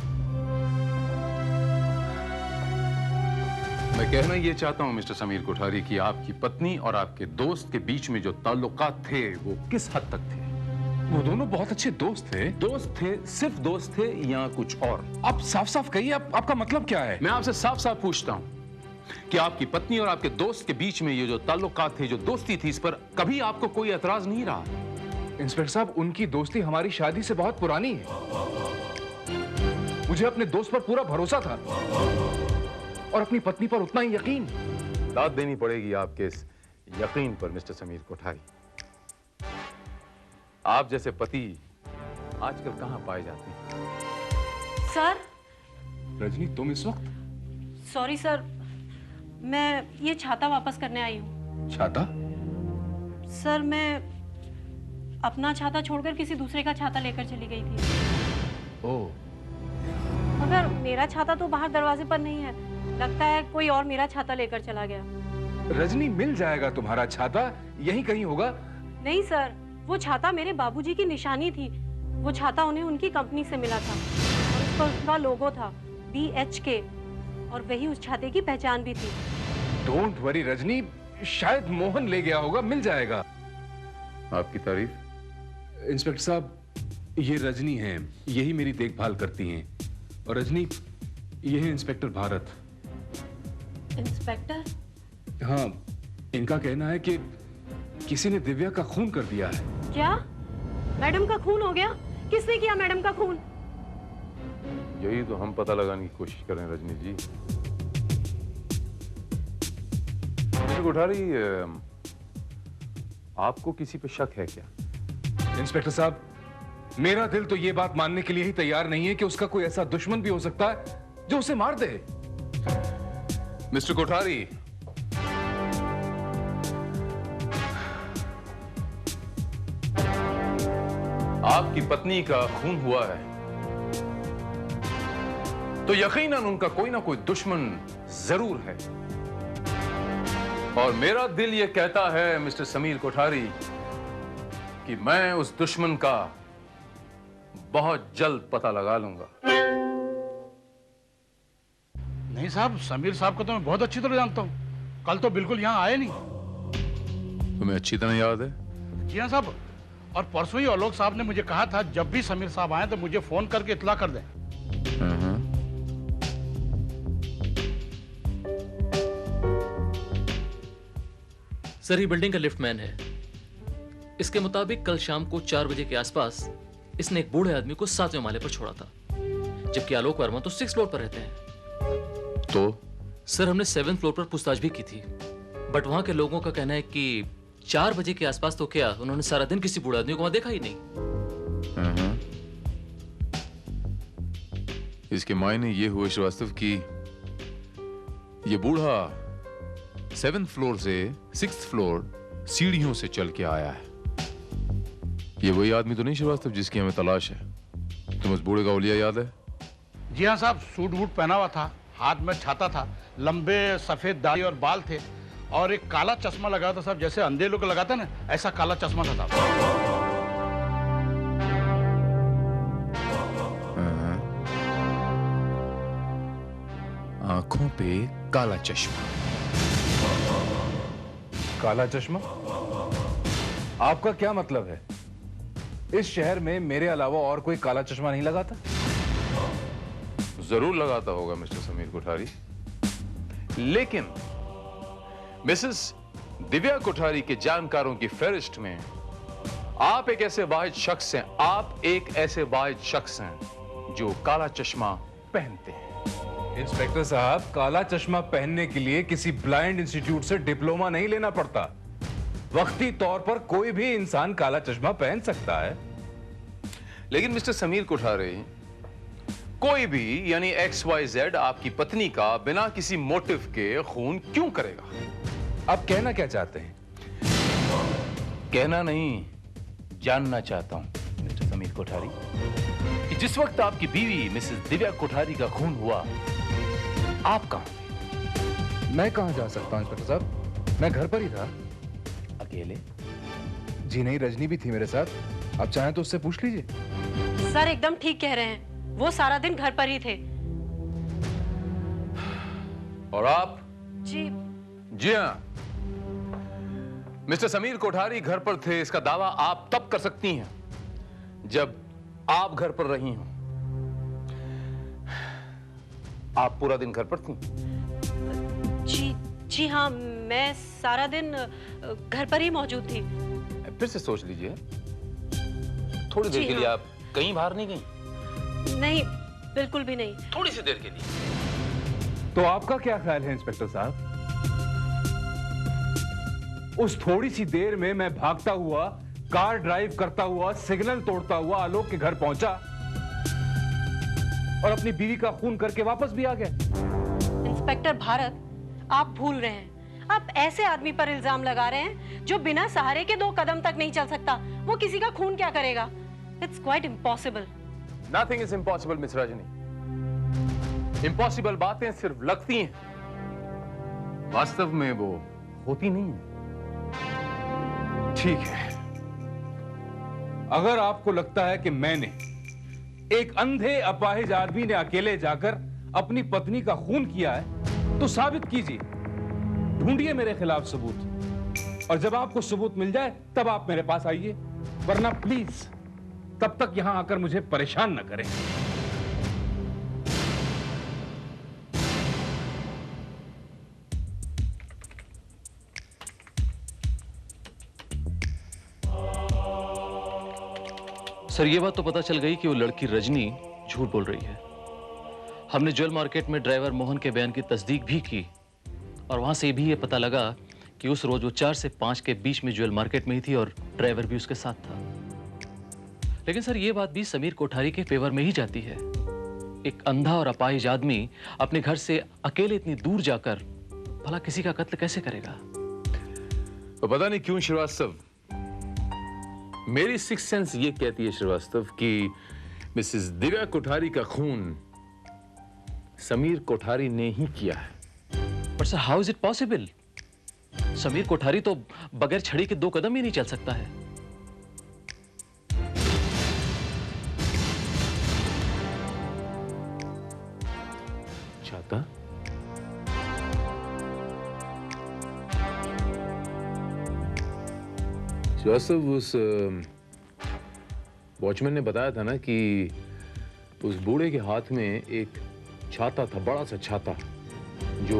मैं कहना यह चाहता हूं मिस्टर समीर कोठारी कि आपकी पत्नी और आपके दोस्त के बीच में जो ताल्लुकात थे वो किस हद तक थे? वो दोनों बहुत अच्छे दोस्त थे। दोस्त थे? सिर्फ दोस्त थे या कुछ और? आप साफ साफ कहिए, आपका मतलब क्या है? मैं आपसे साफ साफ पूछता हूं कि आपकी पत्नी और आपके दोस्त के बीच में ये जो ताल्लुकात थे, जो दोस्ती थी, इस पर कभी आपको कोई एतराज नहीं रहा? इंस्पेक्टर साहब, उनकी दोस्ती हमारी शादी से बहुत पुरानी है। मुझे अपने दोस्त पर पूरा भरोसा था और अपनी पत्नी पर उतना ही यकीन। दाद देनी पड़ेगी आपके इस यकीन पर मिस्टर समीर कोठारी। आप जैसे पति आजकल कहां पाए जाते हैं? सर। रजनी, तुम इस वक्त? सॉरी सर, मैं ये छाता वापस करने आई हूँ। छाता? सर, मैं अपना छाता छोड़कर किसी दूसरे का छाता लेकर चली गई थी। ओह। मगर मेरा छाता तो बाहर दरवाजे पर नहीं है। लगता है कोई और मेरा छाता लेकर चला गया। रजनी, मिल जाएगा तुम्हारा छाता, यहीं कहीं होगा। नहीं सर, वो छाता मेरे बाबूजी की निशानी थी। वो छाता उन्हें उनकी कंपनी से मिला था और उस पर उसका लोगो था, BHK, और वही उस छाते की पहचान भी थी। डोंट वरी रजनी, शायद मोहन ले गया होगा, मिल जाएगा। आपकी तारीफ? इंस्पेक्टर साहब, ये रजनी हैं, यही मेरी देखभाल करती हैं। और रजनी, ये है इंस्पेक्टर भारत। इंस्पेक्टर? हाँ, इनका कहना है कि किसी ने दिव्या का खून कर दिया है। क्या? मैडम का खून हो गया? किसने किया मैडम का खून? यही तो हम पता लगाने की कोशिश कर रहे हैं रजनी जी। मिस्टर कोठारी, आपको किसी पे शक है क्या? इंस्पेक्टर साहब, मेरा दिल तो ये बात मानने के लिए ही तैयार नहीं है कि उसका कोई ऐसा दुश्मन भी हो सकता है जो उसे मार दे। मिस्टर कोठारी, आपकी पत्नी का खून हुआ है तो यकीनन उनका कोई ना कोई दुश्मन जरूर है। और मेरा दिल यह कहता है मिस्टर समीर कोठारी कि मैं उस दुश्मन का बहुत जल्द पता लगा लूंगा। नहीं साहब, समीर साहब को तो मैं बहुत अच्छी तरह जानता हूँ। कल तो बिल्कुल यहाँ आए नहीं। तुम्हें अच्छी तरह याद है? जी हाँ साहब, और परसों ही आलोक साहब ने मुझे कहा था जब भी समीर साहब आए तो मुझे फोन करके इत्तला कर दें। सर, ये बिल्डिंग का लिफ्टमैन है। इसके मुताबिक कल शाम को 4 बजे के आसपास इसने एक बूढ़े आदमी को 7वें माले पर छोड़ा था, जबकि आलोक वर्मा तो 6th फ्लोर पर रहते हैं। तो सर, हमने 7th फ्लोर पर पूछताछ भी की थी, बट वहां के लोगों का कहना है कि 4 बजे के आसपास तो क्या, उन्होंने सारा दिन किसी बूढ़े आदमी को वहां देखा ही नहीं। इसके मायने ये हुए श्रीवास्तव कि ये बूढ़ा 7th फ्लोर से 6th फ्लोर सीढ़ियों से चल के आया है। ये वही आदमी तो नहीं श्रीवास्तव जिसकी हमें तलाश है? तुम उस बूढ़े का ओलिया याद है? जी हाँ साहब, सूट वूट पहना हुआ था, हाथ में छाता था, लंबे सफेद दाढ़ी और बाल थे और एक काला चश्मा लगा था साहब, जैसे अंधे लोग लगाते ना, ऐसा काला चश्मा था साहब। आंखों पे काला चश्मा। काला चश्मा? आपका क्या मतलब है? इस शहर में मेरे अलावा और कोई काला चश्मा नहीं लगाता? जरूर लगाता होगा मिस्टर समीर कोठारी, लेकिन मिसेस दिव्या कोठारी के जानकारों की फहरिस्त में आप एक ऐसे वाहिद शख्स हैं, आप एक ऐसे वाहिद शख्स हैं जो काला चश्मा पहनते हैं। इंस्पेक्टर साहब, काला चश्मा पहनने के लिए किसी ब्लाइंड इंस्टीट्यूट से डिप्लोमा नहीं लेना पड़ता। वक्ती तौर पर कोई भी इंसान काला चश्मा पहन सकता है। लेकिन मिस्टर समीर कोठारी, कोई भी यानी XYZ आपकी पत्नी का बिना किसी मोटिव के खून क्यों करेगा? आप कहना क्या चाहते हैं? कहना नहीं, जानना चाहता हूं मिस्टर समीर कोठारी कि जिस वक्त आपकी बीवी मिसेस दिव्या कोठारी का खून हुआ, आप कहां? मैं कहां जा सकता हूं इंस्पेक्टर साहब? मैं घर पर ही था। अकेले? जी नहीं, रजनी भी थी मेरे साथ। आप चाहें तो उससे पूछ लीजिए। सर एकदम ठीक कह रहे हैं, वो सारा दिन घर पर ही थे। और आप? जी जी हां, मिस्टर समीर कोठारी घर पर थे, इसका दावा आप तब कर सकती हैं जब आप घर पर रही हों। आप पूरा दिन घर पर थी? जी हाँ, मैं सारा दिन घर पर ही मौजूद थी। फिर से सोच लीजिए, थोड़ी देर के लिए आप कहीं बाहर नहीं गई? नहीं, बिल्कुल भी नहीं। थोड़ी सी देर के लिए। तो आपका क्या ख्याल है इंस्पेक्टर साहब? उस थोड़ी सी देर में मैं भागता हुआ, कार ड्राइव करता हुआ, सिग्नल तोड़ता हुआ आलोक के घर पहुंचा और अपनी बीवी का खून करके वापस भी आ गया। इंस्पेक्टर भारत, आप भूल रहे हैं। आप ऐसे आदमी पर इल्जाम लगा रहे हैं जो बिना सहारे के 2 कदम तक नहीं चल सकता। वो किसी का खून क्या करेगा? It's quite impossible. Nothing is impossible, miss Rajni. Impossible बातें सिर्फ लगती हैं, वास्तव में वो होती नहीं है। ठीक है, अगर आपको लगता है कि मैंने, एक अंधे अपाहिज आदमी ने अकेले जाकर अपनी पत्नी का खून किया है, तो साबित कीजिए, ढूंढिए मेरे खिलाफ सबूत, और जब आपको सबूत मिल जाए तब आप मेरे पास आइए, वरना प्लीज तब तक यहां आकर मुझे परेशान न करें। सर, ये बात तो पता चल गई कि वो लड़की रजनी झूठ बोल रही है। हमने ज्वेल मार्केट में ड्राइवर मोहन के बयान की तस्दीक भी की और वहां से भी ये पता लगा कि उस रोज वो 4 से 5 के बीच में ज्वेल मार्केट में ही थी और ड्राइवर भी उसके साथ था। लेकिन सर, ये बात भी समीर कोठारी के फेवर में ही जाती है। एक अंधा और अपाहिज आदमी अपने घर से अकेले इतनी दूर जाकर भला किसी का कत्ल कैसे करेगा? तो पता नहीं क्यों श्रीवास्तव, मेरी सिक्स सेंस ये कहती है श्रीवास्तव कि मिसेस दिव्या कोठारी का खून समीर कोठारी ने ही किया है। पर sir, how is it possible? Sameer Kothari तो बगैर छड़ी के 2 कदम ही नहीं चल सकता है। छाता? श्रीवास्तव, उस वॉचमैन ने बताया था ना कि उस बूढ़े के हाथ में एक छाता था, बड़ा सा छाता, जो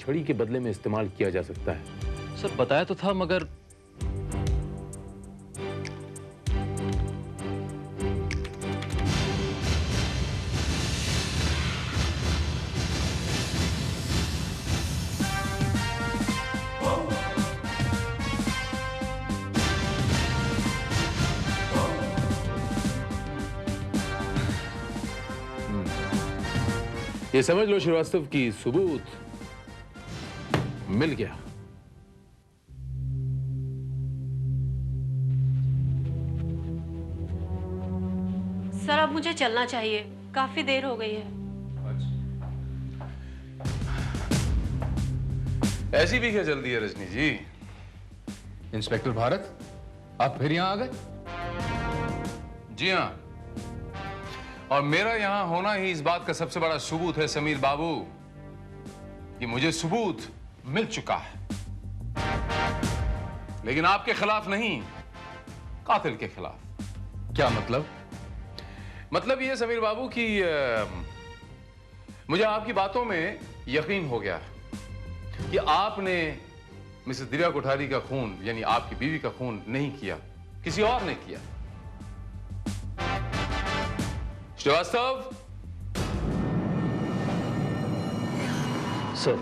छड़ी के बदले में इस्तेमाल किया जा सकता है। सर, बताया तो था, मगर ये समझ लो श्रीवास्तव की सबूत मिल गया। सर अब मुझे चलना चाहिए, काफी देर हो गई है। ऐसी भी क्या जल्दी है रजनी जी? इंस्पेक्टर भारत, आप फिर यहां आ गए? जी हां, और मेरा यहां होना ही इस बात का सबसे बड़ा सबूत है समीर बाबू कि मुझे सबूत मिल चुका है, लेकिन आपके खिलाफ नहीं, कातिल के खिलाफ। क्या मतलब? मतलब ये समीर बाबू कि मुझे आपकी बातों में यकीन हो गया कि आपने मिसेस दिव्या कोठारी का खून, यानी आपकी बीवी का खून नहीं किया, किसी और ने किया। श्रीवास्तव। सर।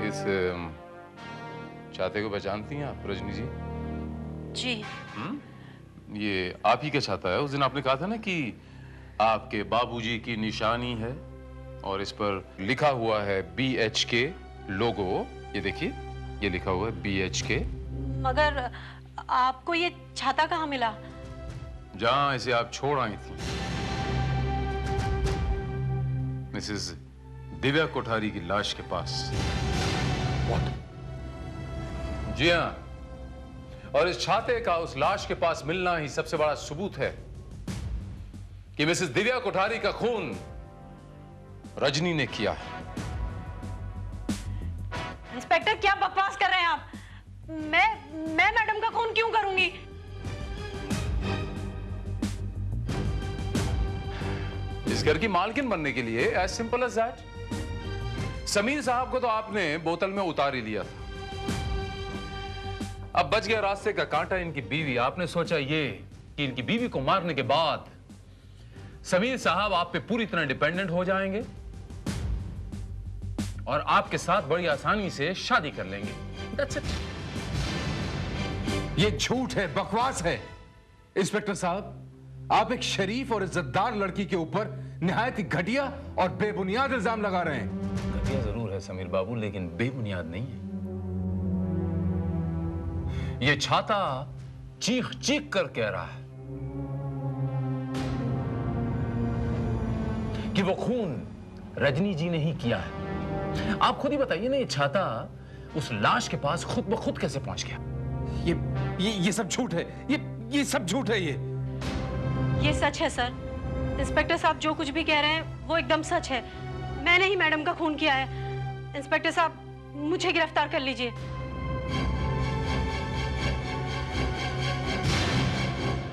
इस छाते को पहचानती हैं आप रजनी जी? जी। ये आप ही का छाता है। उस दिन आपने कहा था ना कि आपके बाबूजी की निशानी है और इस पर लिखा हुआ है BHK लोगो। ये देखिए, ये लिखा हुआ है BHK। मगर आपको ये छाता कहाँ मिला? जहां इसे आप छोड़ आई थी, मिसेस दिव्या कोठारी की लाश के पास। What? जी हां, और इस छाते का उस लाश के पास मिलना ही सबसे बड़ा सबूत है कि मिसेस दिव्या कोठारी का खून रजनी ने किया है। इंस्पेक्टर, क्या बकवास कर रहे हैं आप? मैं मैडम का खून क्यों करूंगी? इस घर की मालकिन बनने के लिए, as simple as that. Sameer साहब को तो आपने बोतल में उतार ही लिया था। अब बच गया रास्ते का कांटा, इनकी बीवी। आपने सोचा ये कि इनकी बीवी को मारने के बाद समीर साहब आप पे पूरी तरह डिपेंडेंट हो जाएंगे और आपके साथ बड़ी आसानी से शादी कर लेंगे। That's it. ये झूठ है, बकवास है। इंस्पेक्टर साहब, आप एक शरीफ और इज्जतदार लड़की के ऊपर निहायत ही घटिया और बेबुनियाद इल्जाम लगा रहे हैं। घटिया जरूर है समीर बाबू, लेकिन बेबुनियाद नहीं है। ये छाता चीख चीख कर कह रहा है कि वो खून रजनी जी ने ही किया है। आप खुद ही बताइए ना, ये छाता उस लाश के पास खुद ब खुद कैसे पहुंच गया? ये सब झूठ है। ये सब झूठ है। ये सच है सर। इंस्पेक्टर साहब जो कुछ भी कह रहे हैं वो एकदम सच है। मैंने ही मैडम का खून किया है। इंस्पेक्टर साहब, मुझे गिरफ्तार कर लीजिए।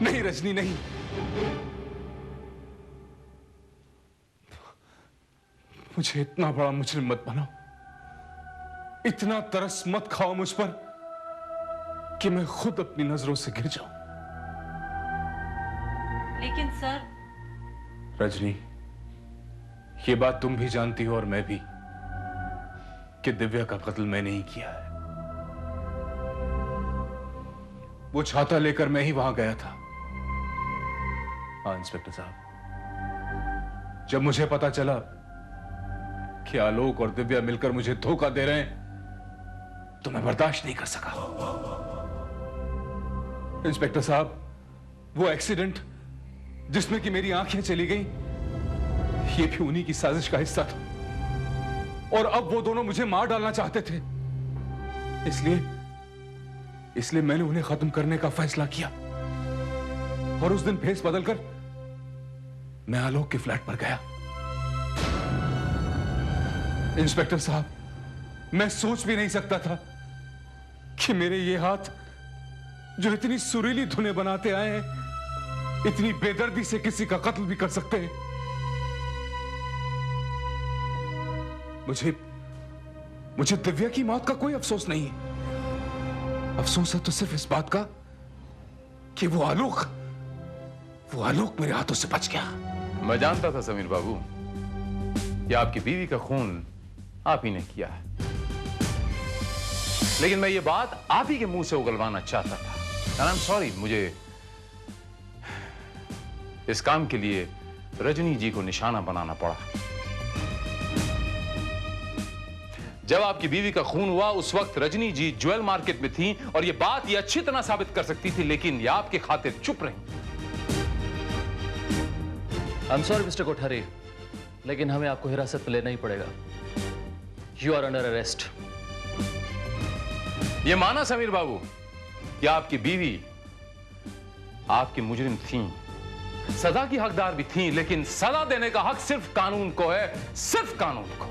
नहीं रजनी, नहीं। मुझे इतना बड़ा मुजरिम मत बनाओ, इतना तरस मत खाओ मुझ पर कि मैं खुद अपनी नजरों से गिर जाऊं। लेकिन सर। रजनी, ये बात तुम भी जानती हो और मैं भी कि दिव्या का कत्ल मैंने ही किया है। वो छाता लेकर मैं ही वहां गया था। हाँ इंस्पेक्टर साहब, जब मुझे पता चला कि आलोक और दिव्या मिलकर मुझे धोखा दे रहे हैं तो मैं बर्दाश्त नहीं कर सका। इंस्पेक्टर साहब, वो एक्सीडेंट जिसमें कि मेरी आंखें चली गईं, ये भी उन्हीं की साजिश का हिस्सा था और अब वो दोनों मुझे मार डालना चाहते थे। इसलिए मैंने उन्हें खत्म करने का फैसला किया और उस दिन भेस बदलकर मैं आलोक के फ्लैट पर गया। इंस्पेक्टर साहब, मैं सोच भी नहीं सकता था कि मेरे ये हाथ जो इतनी सुरीली धुनें बनाते आए हैं, इतनी बेदर्दी से किसी का कत्ल भी कर सकते हैं। मुझे दिव्या की मौत का कोई अफसोस नहीं है। अफसोस है तो सिर्फ इस बात का कि वो आलोक मेरे हाथों से बच गया। मैं जानता था समीर बाबू कि आपकी बीवी का खून आप ही ने किया है, लेकिन मैं ये बात आप ही के मुंह से उगलवाना चाहता था। And I'm sorry, इस काम के लिए रजनी जी को निशाना बनाना पड़ा। जब आपकी बीवी का खून हुआ उस वक्त रजनी जी ज्वेल मार्केट में थी और यह बात ये अच्छी तरह साबित कर सकती थी, लेकिन ये आपके खातिर चुप रही। I am sorry mister Kothari, लेकिन हमें आपको हिरासत में लेना ही पड़ेगा। You are under arrest. ये माना समीर बाबू कि आपकी बीवी आपकी मुजरिम थी, सजा की हकदार भी थी, लेकिन सजा देने का हक सिर्फ कानून को है, सिर्फ कानून को।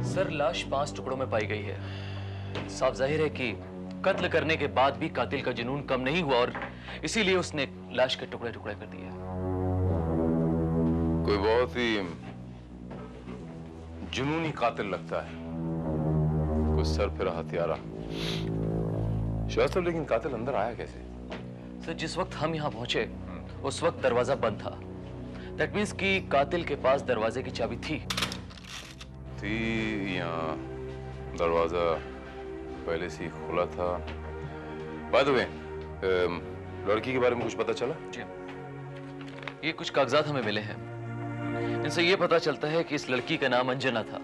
सर, लाश 5 टुकड़ों में पाई गई है। साफ जाहिर है कि कत्ल करने के बाद भी कातिल का जुनून कम नहीं हुआ और इसीलिए उसने लाश के टुकड़े टुकड़े कर दिए। कोई बहुत ही जुनूनी कातिल लगता है, कुछ सर फिर हत्यारा। शायद साहब, लेकिन कातिल अंदर आया कैसे? सर, जिस वक्त हम यहाँ पहुंचे उस वक्त दरवाजा बंद था। दैट मीन्स कि कातिल के पास दरवाजे की चाबी थी या दरवाजा पहले से ही खुला था। बाय द वे, लड़की के बारे में कुछ पता चला? जी, ये कुछ कागजात हमें मिले हैं। इनसे ये पता चलता है कि इस लड़की का नाम अंजना था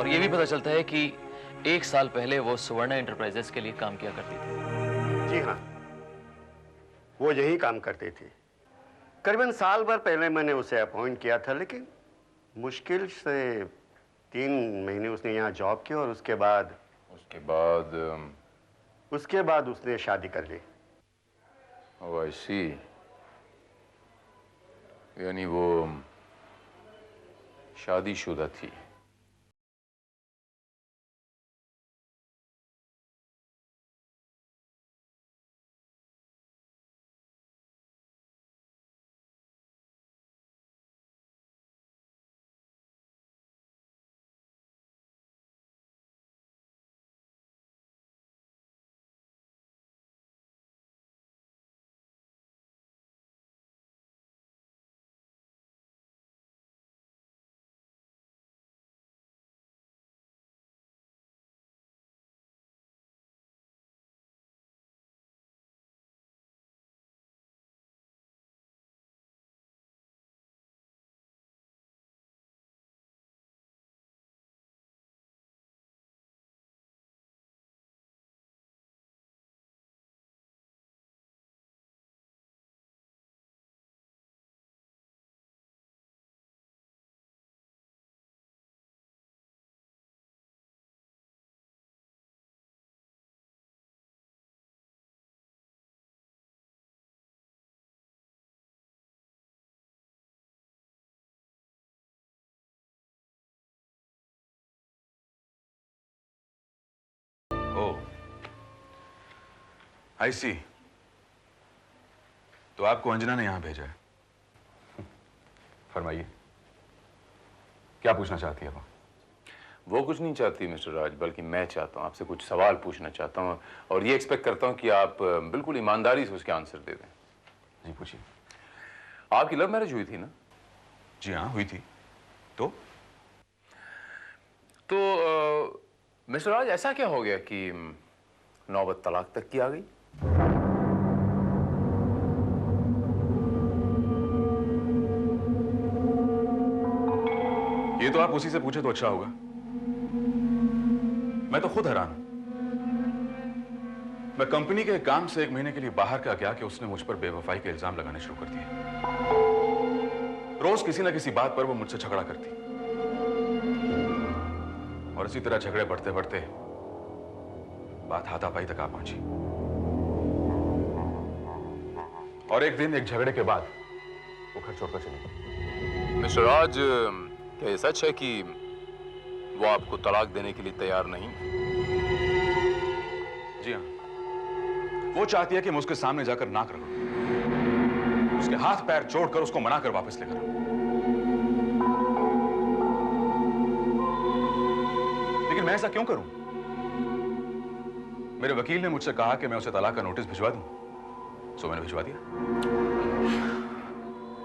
और ये भी पता चलता है कि 1 साल पहले वो सुवर्णा एंटरप्राइजेस के लिए काम किया करती थी। जी हाँ, वो यही काम करती थी। करीबन साल भर पहले मैंने उसे अपॉइंट किया था, लेकिन मुश्किल से 3 महीने उसने यहाँ जॉब की और उसके बाद उसने शादी कर ली। ओह, आई सी। यानी वो शादीशुदा थी। आई सी। तो आपको अंजना ने यहां भेजा है। फरमाइए, क्या पूछना चाहती है वो कुछ नहीं चाहती मिस्टर राज, बल्कि मैं चाहता हूं, आपसे कुछ सवाल पूछना चाहता हूं और ये एक्सपेक्ट करता हूं कि आप बिल्कुल ईमानदारी से उसके आंसर दे दें। जी पूछिए। आपकी लव मैरिज हुई थी ना? जी हाँ, हुई थी। तो मिस्टर राज, ऐसा क्या हो गया कि नौबत तलाक तक की आ गई? ये तो आप उसी से पूछे तो अच्छा होगा। मैं तो खुद हैरान हूं। मैं कंपनी के काम से 1 महीने के लिए बाहर का गया कि उसने मुझ पर बेवफाई के इल्जाम लगाने शुरू कर दिए। रोज किसी ना किसी बात पर वो मुझसे झगड़ा करती और इसी तरह झगड़े बढ़ते बढ़ते बात हाथापाई तक आ पहुंची। और एक दिन एक झगड़े के बाद वो घर छोड़कर चली गई। मिस्टर राज, क्या ये सच है कि वो आपको तलाक देने के लिए तैयार नहीं? जी हाँ, वो चाहती है कि मैं उसके सामने जाकर ना करूं, उसके हाथ पैर जोड़कर उसको मनाकर वापस लेकर आऊं। लेकिन मैं ऐसा क्यों करूं? मेरे वकील ने मुझसे कहा कि मैं उसे तलाक का नोटिस भिजवा दूं, सो मैंने भिजवा दिया।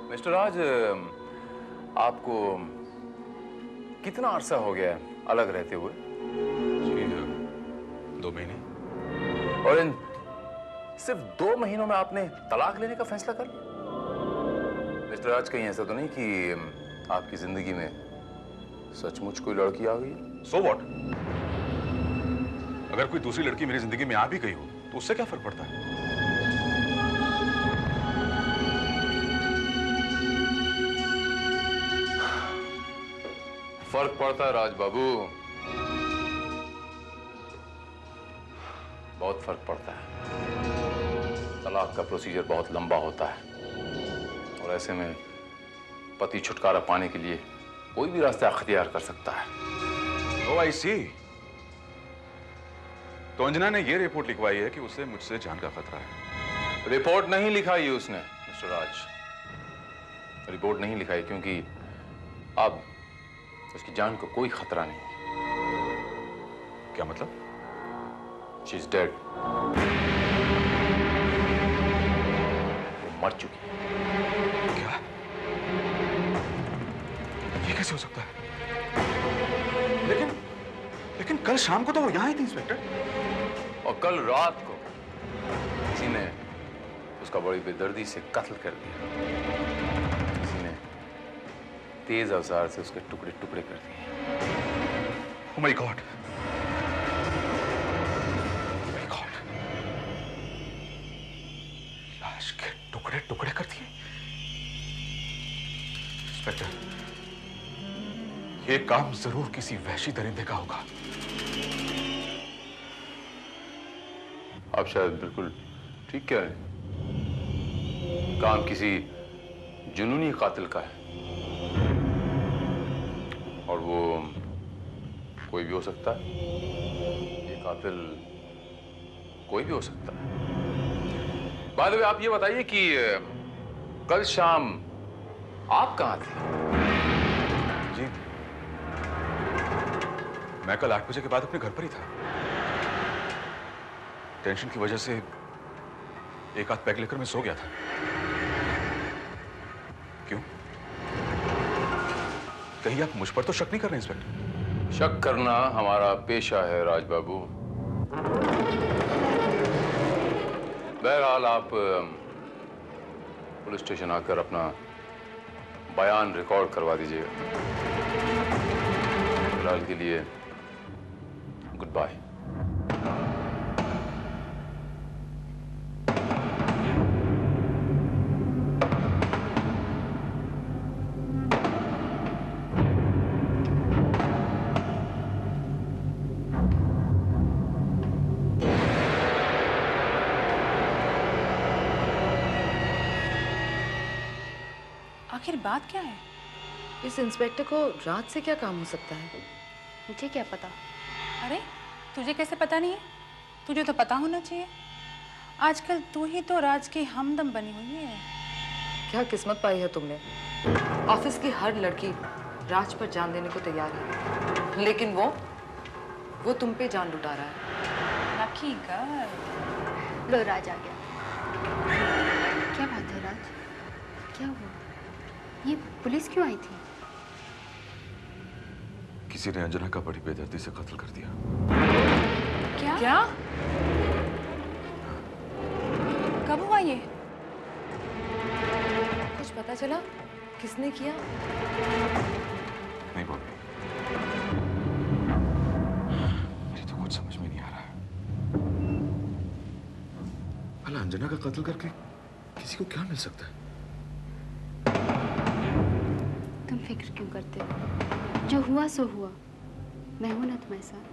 मिस्टर राज, आपको कितना अरसा हो गया है अलग रहते हुए? जी 2 महीने। और इन सिर्फ 2 महीनों में आपने तलाक लेने का फैसला कर लिया? मिस्टर राज, कहीं ऐसा तो नहीं कि आपकी जिंदगी में सचमुच कोई लड़की आ गई? So what? अगर कोई दूसरी लड़की मेरी जिंदगी में आ भी गई हो तो उससे क्या फर्क पड़ता है? फर्क पड़ता है राज बाबू, बहुत फर्क पड़ता है। तलाक का प्रोसीजर बहुत लंबा होता है और ऐसे में पति छुटकारा पाने के लिए कोई भी रास्ता अख्तियार कर सकता है। ओह आई सी। तो अंजना ने यह रिपोर्ट लिखवाई है कि उसे मुझसे जान का खतरा है। रिपोर्ट नहीं लिखाई उसने मिस्टर राज, रिपोर्ट नहीं लिखाई क्योंकि अब उसकी जान को कोई खतरा नहीं। क्या मतलब? She is dead. वो मर चुकी है। क्या? ये कैसे हो सकता है? लेकिन कल शाम को तो वो यहां ही थी इंस्पेक्टर। और कल रात को किसी ने उसका बड़ी बेदर्दी से कत्ल कर दिया। किसी ने तेज औजार से उसके टुकड़े टुकड़े कर दिए। Oh my God! Oh my God! लाश के टुकड़े टुकड़े कर दिए। इंस्पेक्टर, ये काम जरूर किसी वहशी दरिंदे का होगा। आप शायद बिल्कुल ठीक कह रहे हैं। काम किसी जुनूनी कातिल का है और वो कोई भी हो सकता है। ये कातिल कोई भी हो सकता है। बाद में आप ये बताइए कि कल शाम आप कहाँ थे? जी, मैं कल 8 बजे के बाद अपने घर पर ही था। टेंशन की वजह से एक आध पैक लेकर मैं सो गया था। क्यों? कहीं आप मुझ पर तो शक नहीं कर रहे इंस्पेक्टर? शक करना हमारा पेशा है राज बाबू। बहरहाल आप पुलिस स्टेशन आकर अपना बयान रिकॉर्ड करवा दीजिएगा। फिलहाल के लिए गुड बाय। आखिर बात क्या है? इस इंस्पेक्टर को रात से क्या काम हो सकता है? मुझे क्या पता। अरे तुझे कैसे पता नहीं है? तुझे तो पता होना चाहिए। आजकल तू ही तो राज की हमदम बनी हुई है। क्या किस्मत पाई है तुमने। ऑफिस की हर लड़की राज पर जान देने को तैयार है, लेकिन वो तुम पे जान लुटा रहा है। Lucky girl. लो राज आ गया। क्या बात है राज, क्या हुआ? ये पुलिस क्यों आई थी? किसी ने अंजना का बड़ी बेदर्दी से कत्ल कर दिया। क्या? कब हुआ ये? कुछ पता चला किसने किया? नहीं बोल रही। मुझे तो कुछ समझ में नहीं आ रहा है। भला अंजना का कत्ल करके किसी को क्या मिल सकता है? तुम फिक्र क्यों करते हो? जो हुआ सो हुआ। मैं हूं ना तुम्हारे साथ।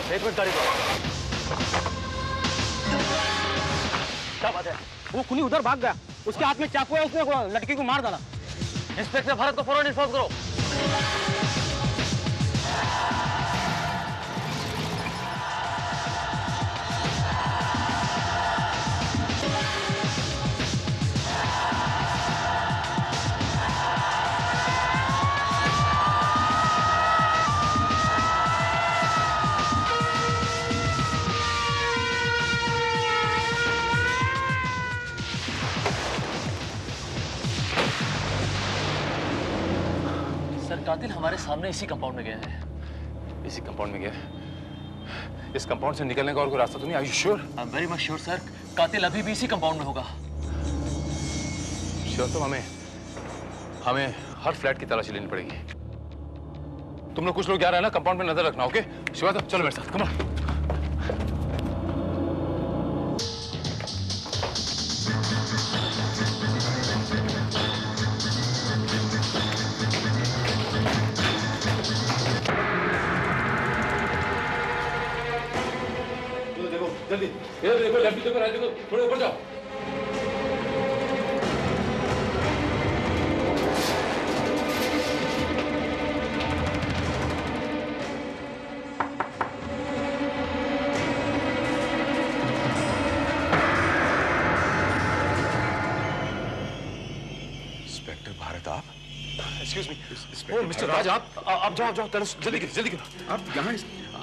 एक मिनट गाड़ी को। क्या बात है? वो खुनी उधर भाग गया, उसके हाथ में चाकू है, उसने लड़की को मार डाला। इंस्पेक्टर भरत को फौरन इन्फॉर्म करो। कातिल हमारे सामने इसी कंपाउंड में गया है। इसी कंपाउंड में गया है? इस कंपाउंड से निकलने का और कोई रास्ता तो नहीं? Are you sure? I am very much sure sir. कातिल अभी भी इसी कंपाउंड में होगा। श्योर? तो हमें हर फ्लैट की तलाशी लेनी पड़ेगी। तुम लोग कुछ लोग जा रहे हैं ना, कंपाउंड में नजर रखना। ओके शिवा, चलो मेरे साथ, कम ऑन। जल्दी इधर देखो, लेफ्ट देखो, राइट देखो, थोड़े ऊपर जाओ। Excuse me. ओह मिस्टर राज, आप जाओ जल्दी करो। आप यहाँ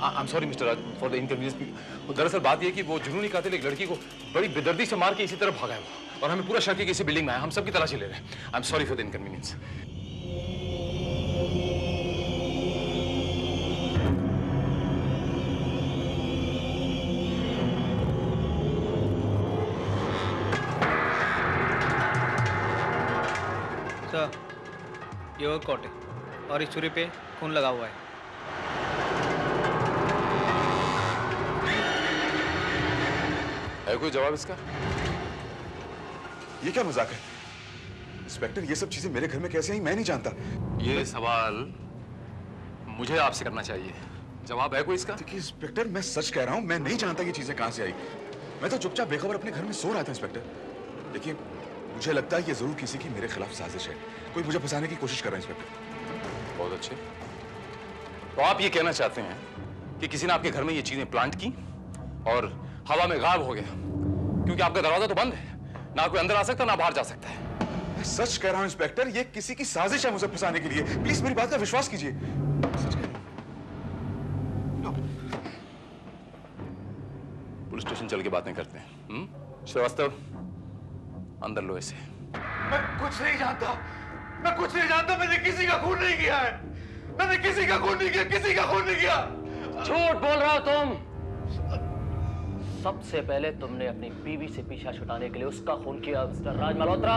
आई am sorry mister Raj for the inconvenience. दरअसल बात यह है कि वो जुनूनी कातिल एक लड़की को बड़ी बेदर्दी से मार के इसी तरफ भागा है वो, और हमें पूरा शक है कि इसी बिल्डिंग में है। हम सबकी तलाशी ले रहे हैं। आई am sorry for the inconvenience. Sir, ये वो कोट है और इस छुरी पे खून लगा हुआ है। है कोई जवाब इसका? ये क्या मजाक है इंस्पेक्टर? ये सब चीजें मेरे घर में कैसे आई मैं नहीं जानता। ये सवाल मुझे आपसे करना चाहिए। जवाब है कोई इसका? देखिए इंस्पेक्टर, मैं सच कह रहा हूँ, मैं नहीं जानता ये चीजें कहाँ से आई। मैं तो चुपचाप बेखबर अपने घर में सो रहा था इंस्पेक्टर। देखिए मुझे लगता है ये जरूर किसी की मेरे खिलाफ साजिश है। कोई मुझे फंसाने की कोशिश कर रहा है इंस्पेक्टर। बहुत अच्छे। तो आप ये कहना चाहते हैं कि किसी ने आपके घर में ये चीजें प्लांट की और हवा में गायब हो गया, क्योंकि आपका दरवाजा तो बंद है, ना कोई अंदर आ सकता ना बाहर जा सकता है। मैं सच कह रहा हूं इंस्पेक्टर, ये किसी की साजिश है मुझे फंसाने के लिए। प्लीज मेरी बात का विश्वास कीजिए। सच कह रहा हूं। पुलिस स्टेशन चल के बातें करते हैं। श्रीवास्तव, अंदर लो इसे। मैं कुछ नहीं जानता, मैंने किसी का खून नहीं किया है। मैंने किसी का खून नहीं किया। झूठ बोल रहे हो तुम। सबसे पहले तुमने अपनी बीवी से पीछा छुड़ाने के लिए उसका खून किया मिस्टर राज मल्होत्रा।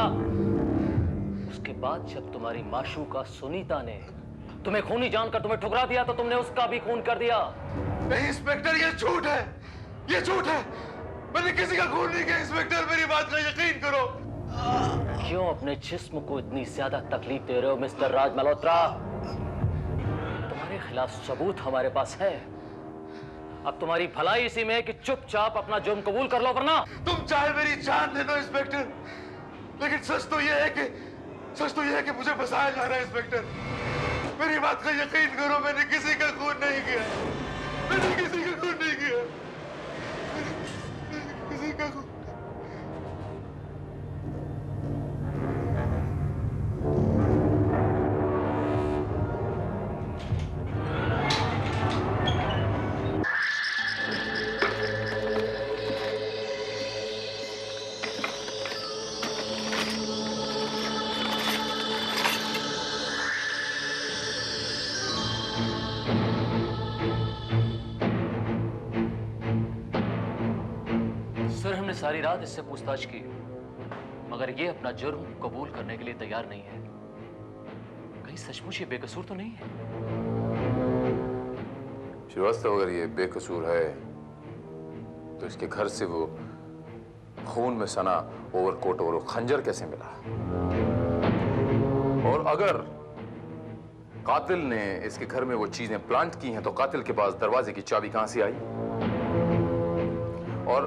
उसके बाद जब तुम्हारी माशूका सुनीता ने तुम्हें खूनी जानकर तुम्हें ठुकरा दिया तो तुमने उसका भी खून कर दिया। नहीं इंस्पेक्टर, ये झूठ है। मैंने किसी का खून नहीं किया इंस्पेक्टर, मेरी बात का यकीन करो। क्यों अपने जिस्म को इतनी ज्यादा तकलीफ दे रहे हो मिस्टर राज मल्होत्रा? तुम्हारे खिलाफ सबूत हमारे पास है। अब तुम्हारी भलाई इसी में है कि चुपचाप अपना जुर्म कबूल कर लो, वरना तुम चाहे मेरी जान ले लो इंस्पेक्टर, लेकिन सच तो यह है कि मुझे फंसाया जा रहा है इंस्पेक्टर। मेरी बात का यकीन करो, मैंने किसी का खून नहीं किया। किसी का खून। सारी रात इससे पूछताछ की, मगर ये अपना जुर्म कबूल करने के लिए तैयार नहीं है। कहीं सचमुच ये बेकसूर तो नहीं है? श्रीवास्तव, अगर ये बेकसूर है तो इसके घर से वो खून में सना ओवरकोट और खंजर कैसे मिला? और अगर कातिल ने इसके घर में वो चीजें प्लांट की हैं तो कातिल के पास दरवाजे की चाबी कहां से आई? और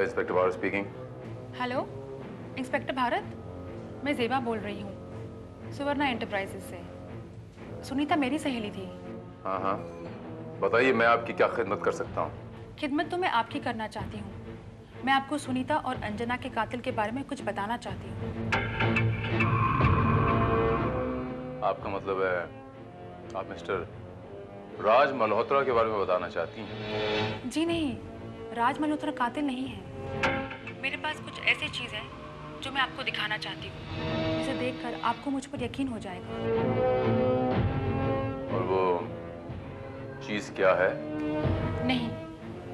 inspector Bharat speaking. Hello inspector Bharat, मैं जेबा बोल रही हूँ सुवर्णा एंटरप्राइजेस से। सुनीता मेरी सहेली थी। हाँ, बताइए मैं आपकी क्या खिदमत कर सकता हूँ? खिदमत तो मैं आपकी करना चाहती हूँ। मैं आपको सुनीता और अंजना के कातिल के बारे में कुछ बताना चाहती हूँ। आपका मतलब है आप मिस्टर राज मल्होत्रा के बारे में बताना चाहती हैं? जी नहीं, राज मल्होत्रा कातिल नहीं है। मेरे पास कुछ ऐसी चीज है जो मैं आपको दिखाना चाहती हूँ, जिसे देखकर आपको मुझ पर यकीन हो जाएगा। और वो चीज क्या है? नहीं,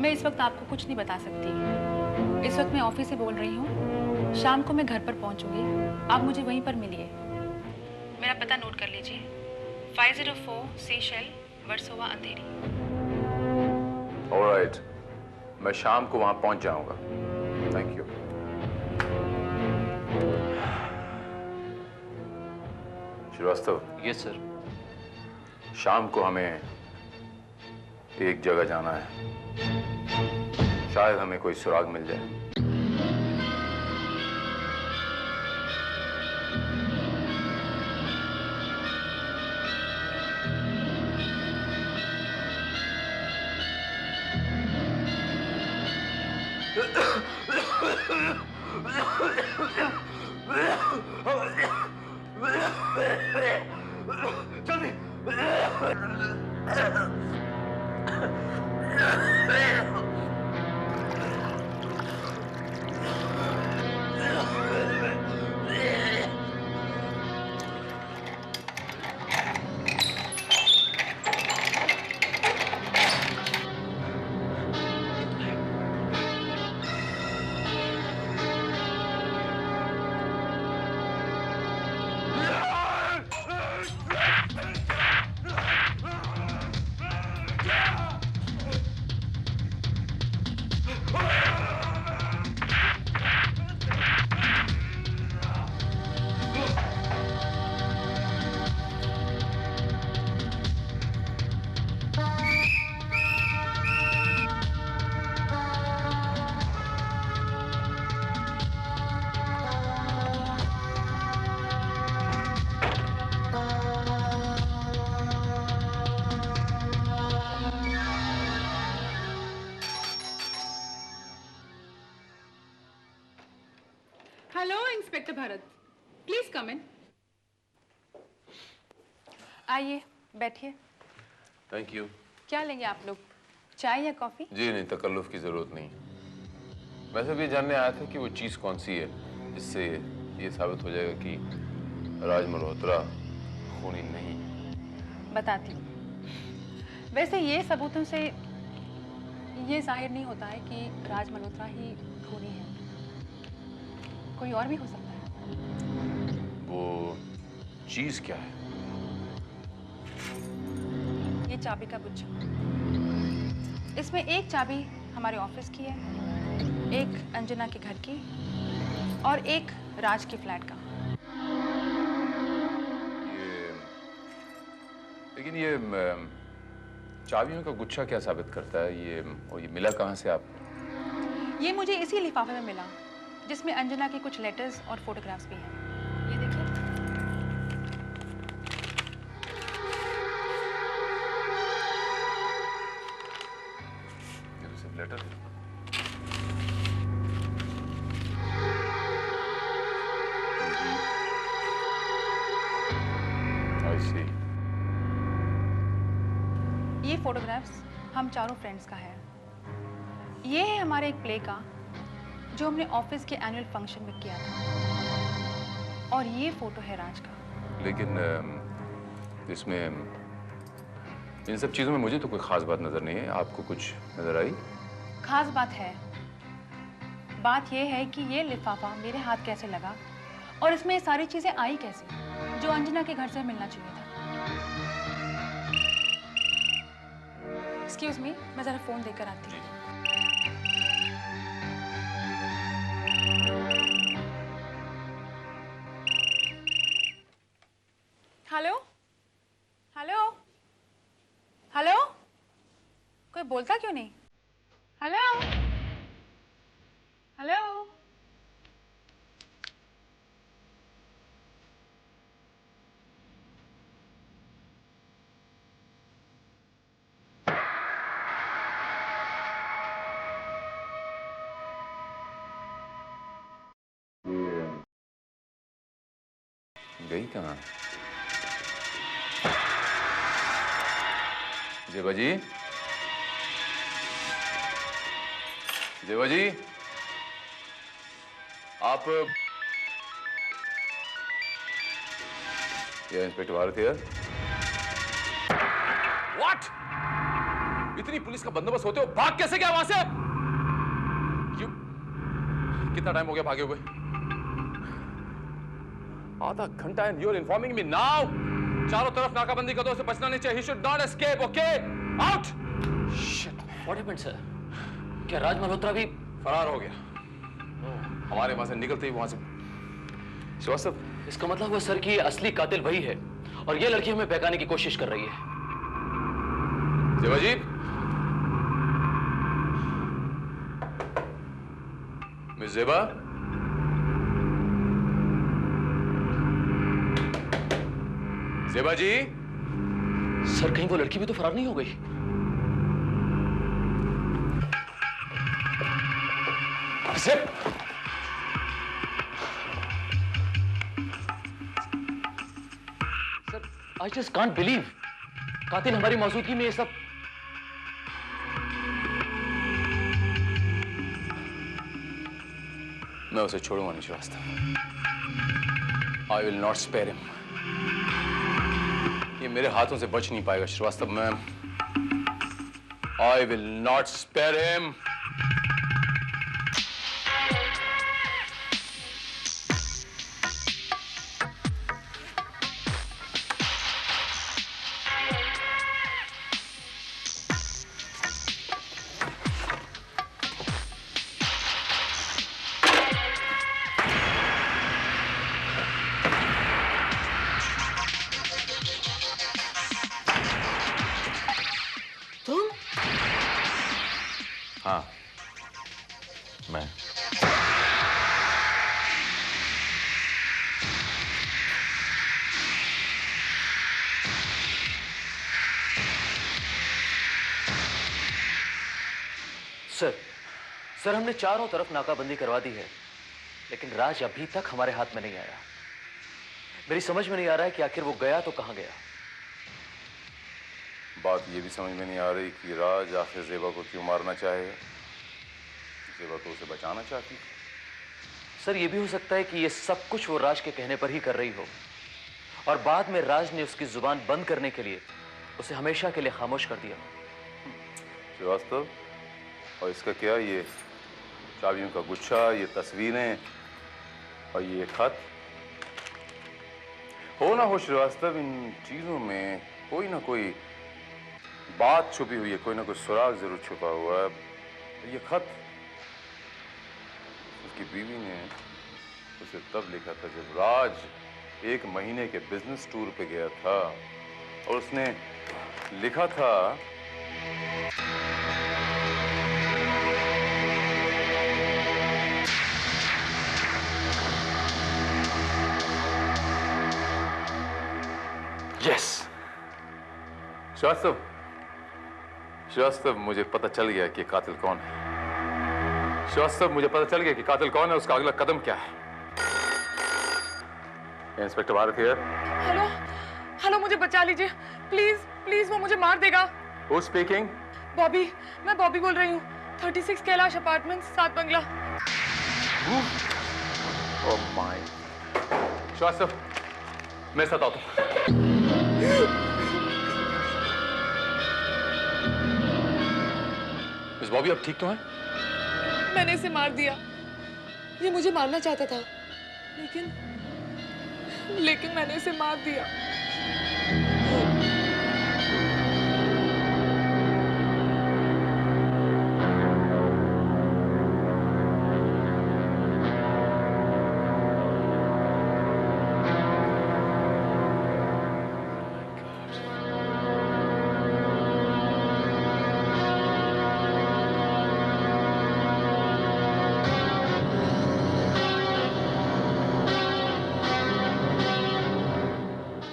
मैं इस वक्त आपको कुछ नहीं बता सकती। इस वक्त मैं ऑफिस से बोल रही हूँ। शाम को मैं घर पर पहुँचूंगी, आप मुझे वहीं पर मिलिए। मेरा पता नोट कर लीजिए, 504 सीशेल, वर्सोवा, अंधेरी। ऑलराइट, मैं शाम को वहां पहुंच जाऊंगा। Thank you. Srivastava. Yes sir. शाम को हमें एक जगह जाना है, शायद हमें कोई सुराग मिल जाए। जल्दी। Hello inspector Bharat, please come in. आइए बैठिए। Thank you. क्या लेंगे आप लोग, चाय या कॉफी? जी नहीं, तकल्लुफ की जरूरत नहीं। वैसे भी जानने आया था कि वो चीज कौन सी है जिससे ये साबित हो जाएगा कि राज मल्होत्रा खूनी नहीं। बताती हूँ। वैसे ये सबूतों से ये जाहिर नहीं होता है कि राज मल्होत्रा ही खूनी है, कोई और भी हो सकता है। वो चीज क्या है? ये चाबी का गुच्छा। इसमें एक चाबी हमारे ऑफिस की है, एक अंजना के घर की और एक राज के फ्लैट का। लेकिन ये चाबियों का गुच्छा क्या साबित करता है? ये मिला कहाँ से आपको? ये मुझे इसी लिफाफे में मिला जिसमें अंजना के कुछ लेटर्स और फोटोग्राफ्स भी हैं। ये देखिए। ये तो सिर्फ लेटर है। I see। ये फोटोग्राफ्स हम चारों फ्रेंड्स का है। ये है हमारे एक प्ले का जो हमने ऑफिस के एनुअल फंक्शन में किया था, और ये फोटो है राज का। लेकिन इसमें इन सब चीजों में मुझे तो कोई खास बात नजर नहीं है। आपको कुछ नजर आई? खास बात है। बात ये है कि ये लिफाफा मेरे हाथ कैसे लगा और इसमें ये सारी चीजें आई कैसे जो अंजना के घर से मिलना चाहिए था। एक्सक्यूज मी, मैं जरा फोन देकर आती हूँ। हेलो हेलो हेलो, कोई बोलता क्यों नहीं? Hello hello. गई कहाँ? जेबा जी, जेबा जी, आप ये इंस्पेक्टर भारत है। व्हाट? इतनी पुलिस का बंदोबस्त होते हो भाग कैसे गया वहां से? क्यों? कितना टाइम हो गया भागे हुए? आधा घंटा and you are informing me now. चारों तरफ नाकाबंदी कर दो, उसे बचना नहीं चाहिए। He should not escape, okay? Out! Shit. What happened, sir? क्या राज मल्होत्रा भी फरार हो गया? हमारे वहां से निकलते ही वहां से श्रीवास्तव। इसका मतलब हुआ सर कि ये असली कातिल वही है और ये लड़की हमें बहकाने की कोशिश कर रही है। जेबा जी, मिस जेबा, जेबा जी। सर कहीं वो लड़की भी तो फरार नहीं हो गई? I just can't believe कातिल हमारी मौजूदगी में ये सब। मैं उसे छोड़ूंगा नहीं Srivastava. I will not spare him। ये मेरे हाथों से बच नहीं पाएगा श्रीवास्तव। मैं I will not spare him। हाँ, मैं। सर हमने चारों तरफ नाकाबंदी करवा दी है, लेकिन राज अभी तक हमारे हाथ में नहीं आया। मेरी समझ में नहीं आ रहा है कि आखिर वो गया तो कहां गया। बात ये भी समझ में नहीं आ रही कि राज आखिर ज़ेबा को क्यों मारना चाहेगा। ज़ेबा तो उसे बचाना चाहती थी। सर ये भी हो सकता है कि ये सब कुछ वो राज के कहने पर ही कर रही हो, और बाद में राज ने उसकी जुबान बंद करने के लिए उसे हमेशा के लिए खामोश कर दिया। श्रीवास्तव, और इसका क्या, ये चाबियों का गुच्छा, ये तस्वीरें और ये खत, हो ना हो श्रीवास्तव, इन चीजों में कोई ना कोई बात छुपी हुई है, कोई ना कोई सुराग जरूर छुपा हुआ है। ये खत उसकी बीवी ने उसे तब लिखा था जब राज 1 महीने के बिजनेस टूर पे गया था, और उसने लिखा था, यस श्रीवास्तव मुझे पता चल गया कि कातिल कौन है। श्रीवास्तव मुझे पता चल गया कि कातिल कौन है, उसका अगला कदम क्या है। Inspector Bharat here. हेलो, मुझे बचा लीजिए प्लीज प्लीज, वो मुझे मार देगा। Who's speaking? बॉबी, मैं बॉबी बोल रही हूँ। 36 कैलाश अपार्टमेंट्स, 7 बंगला। Oh my। श्रीवास्तव मेरे साथ आओ तुम। मिस बॉबी अब ठीक तो है? मैंने इसे मार दिया। ये मुझे मारना चाहता था, लेकिन मैंने इसे मार दिया।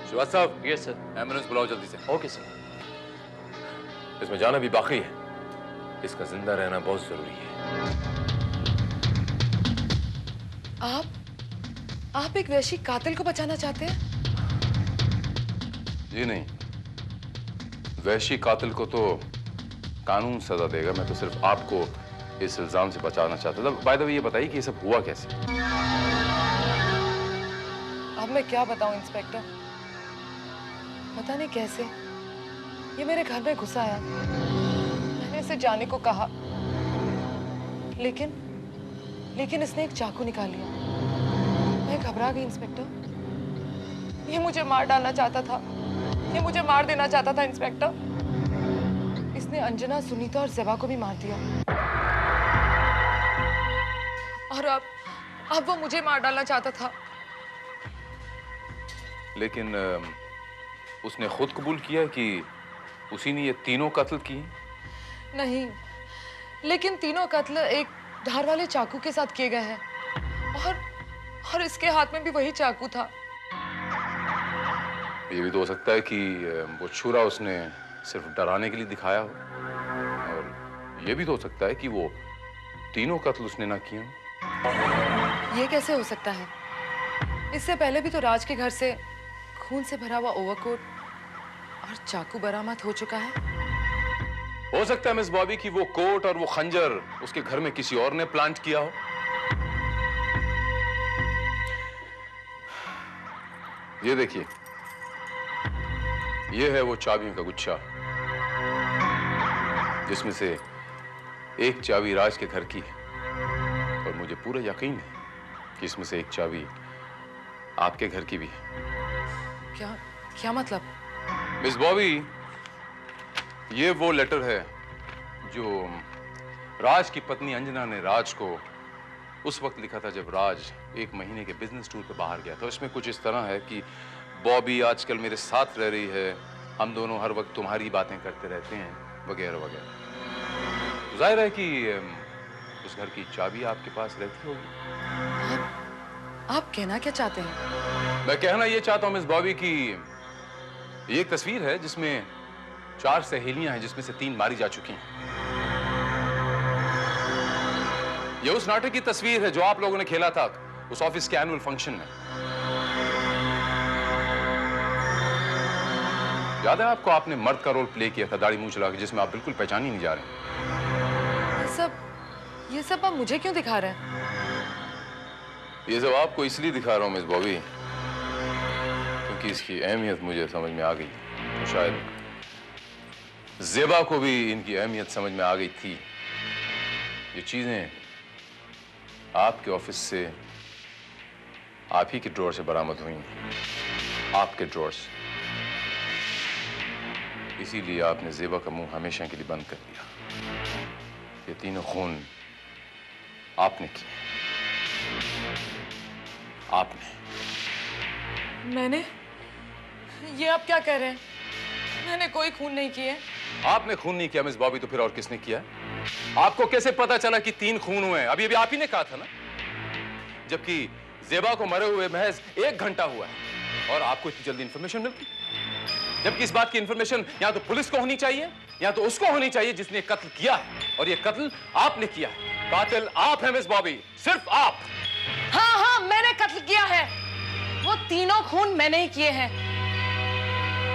श्रीवास्तव। Yes sir. एम्बुलेंस बुलाओ जल्दी से। Okay sir. इसमें जाना भी बाकी है, इसका जिंदा रहना बहुत जरूरी है। आप एक वैश्य कातिल को बचाना चाहते हैं? जी नहीं, वैश्य कातिल को तो कानून सजा देगा, मैं तो सिर्फ आपको इस इल्जाम से बचाना चाहता था। बाय द वे ये बताइए कि ये सब हुआ कैसे? अब मैं क्या बताऊं इंस्पेक्टर, पता नहीं कैसे ये मेरे घर में घुस आया। मैंने इसे जाने को कहा, लेकिन इसने एक चाकू निकाल लिया। मैं घबरा गई इंस्पेक्टर। ये मुझे मार डालना चाहता था, ये मुझे मार देना चाहता था इंस्पेक्टर। इसने अंजना, सुनीता और ज़ेबा को भी मार दिया, और अब वो मुझे मार डालना चाहता था। लेकिन उसने खुद कबूल किया कि उसी ने ये तीनों कत्ल किए? नहीं, लेकिन तीनों कत्ल एक धार वाले चाकू के साथ किए गए हैं, और इसके हाथ में भी वही चाकू था। ये भी तो हो सकता है कि वो छुरा उसने सिर्फ डराने के लिए दिखाया हो, और ये भी तो हो सकता है कि वो तीनों कत्ल उसने ना किए हों। ये कैसे हो सकता है? इससे पहले भी तो राज के घर से खून से भरा हुआ ओवरकोट और चाकू बरामद हो चुका है। हो सकता है मिस बॉबी कि वो कोट और वो खंजर उसके घर में किसी और ने प्लांट किया हो। ये देखिए, ये है वो चाबियों का गुच्छा जिसमें से एक चाबी राज के घर की है, और मुझे पूरा यकीन है कि इसमें से एक चाबी आपके घर की भी है। क्या क्या मतलब? मिस बॉबी, ये वो लेटर है जो राज की पत्नी अंजना ने राज को उस वक्त लिखा था जब राज 1 महीने के बिजनेस टूर पे बाहर गया था। उसमें कुछ इस तरह है कि बॉबी आजकल मेरे साथ रह रही है, हम दोनों हर वक्त तुम्हारी बातें करते रहते हैं, वगैरह वगैरह। जाहिर है कि उस घर की चाबी आपके पास रहती होगी। आप कहना क्या चाहते हैं? मैं कहना ये चाहता हूं मिस बॉबी कि ये एक तस्वीर है जिसमें 4 सहेलियां हैं, जिसमें से 3 मारी जा चुकी हैं। ये उस नाटक की तस्वीर है जो आप लोगों ने खेला था उस ऑफिस के एनुअल फंक्शन में। याद है आपको? आपने मर्द का रोल प्ले किया था, दाढ़ी मूंछ लगा के, जिसमें आप बिल्कुल पहचान ही नहीं जा रहे। ये सब आप मुझे क्यों दिखा रहे हैं? ये सब आपको इसलिए दिखा रहा हूं मिस बॉबी क्योंकि इसकी अहमियत मुझे समझ में आ गई। तो शायद ज़ेबा को भी इनकी अहमियत समझ में आ गई थी। ये चीजें आपके ऑफिस से, आप ही के ड्रॉर से बरामद हुई, आपके ड्रॉर से। इसीलिए आपने ज़ेबा का मुंह हमेशा के लिए बंद कर दिया। ये तीनों खून आपने किए। आपने। मैंने? ये आप क्या कह रहे हैं? मैंने कोई खून नहीं किए। आपने खून नहीं किया मिस बॉबी, तो फिर और किसने किया? आपको कैसे पता चला कि 3 खून हुए हैं? अभी आप ही ने कहा था ना, जबकि ज़ेबा को मरे हुए महज 1 घंटा हुआ है और आपको इतनी जल्दी इंफॉर्मेशन मिलती, जबकि इस बात की इंफॉर्मेशन या तो पुलिस को होनी चाहिए या तो उसको होनी चाहिए जिसने कत्ल किया है, और ये कत्ल आपने किया है। कातिल आप हैं मिस बॉबी, सिर्फ आप। हाँ, मैंने कत्ल किया है। वो तीनों खून मैंने ही किए हैं,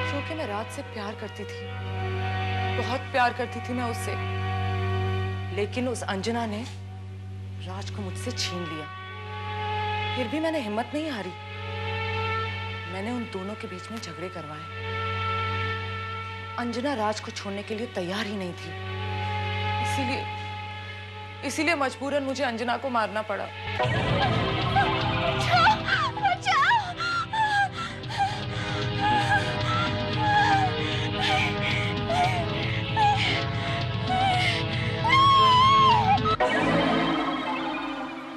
क्योंकि मैं राज से प्यार करती थी, बहुत प्यार करती थी मैं उससे। लेकिन उस अंजना ने राज को मुझसे छीन लिया। फिर भी मैंने हिम्मत नहीं हारी। मैंने उन दोनों के बीच में झगड़े करवाए। अंजना राज को छोड़ने के लिए तैयार ही नहीं थी, इसीलिए मजबूरन मुझे अंजना को मारना पड़ा।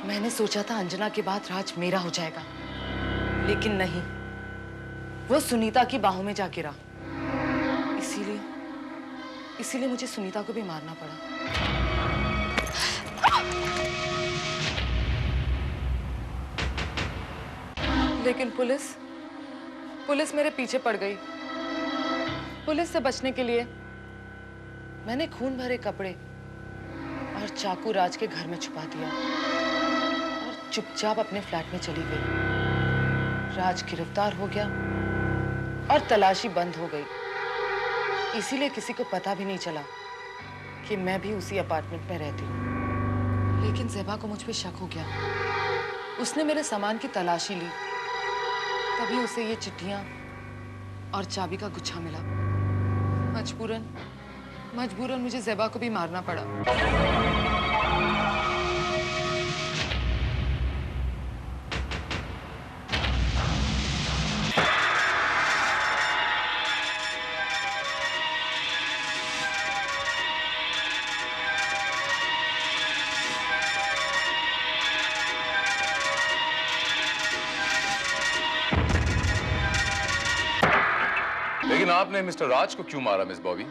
मैंने सोचा था अंजना के बाद राज मेरा हो जाएगा, लेकिन नहीं, वो सुनीता की बाहों में जा गिरा। इसीलिए मुझे सुनीता को भी मारना पड़ा। लेकिन पुलिस मेरे पीछे पड़ गई। पुलिस से बचने के लिए मैंने खून भरे कपड़े और चाकू राज के घर में छुपा दिया और चुपचाप अपने फ्लैट में चली गई। राज गिरफ्तार हो गया और तलाशी बंद हो गई। इसीलिए किसी को पता भी नहीं चला कि मैं भी उसी अपार्टमेंट में रहती हूँ। लेकिन ज़ेबा को मुझ पे शक हो गया। उसने मेरे सामान की तलाशी ली, तभी उसे ये चिट्ठियाँ और चाबी का गुच्छा मिला। मजबूरन मुझे ज़ेबा को भी मारना पड़ा। लेकिन आपने मिस्टर राज को क्यों मारा मिस बॉबी?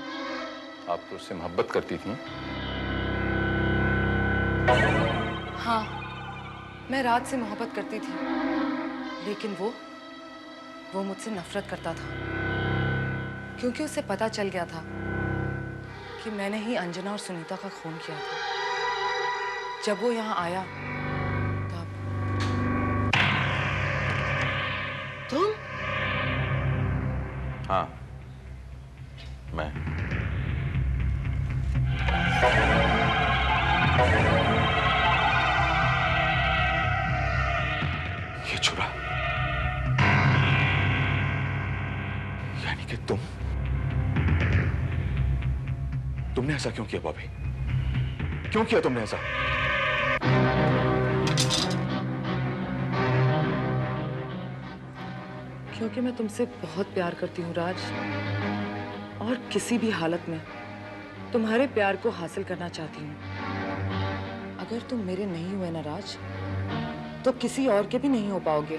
आप तो उससे मोहब्बत करती थी। हाँ, मैं राज से मोहब्बत करती थी, लेकिन वो मुझसे नफरत करता था, क्योंकि उसे पता चल गया था कि मैंने ही अंजना और सुनीता का खून किया था। जब वो यहाँ आया तब तुम हाँ, मैं। ये छुरा, यानी कि तुमने ऐसा क्यों किया बॉबी? क्यों किया तुमने ऐसा? क्योंकि मैं तुमसे बहुत प्यार करती हूँ राज, और किसी भी हालत में तुम्हारे प्यार को हासिल करना चाहती हूँ। अगर तुम मेरे नहीं हुए ना राज, तो किसी और के भी नहीं हो पाओगे।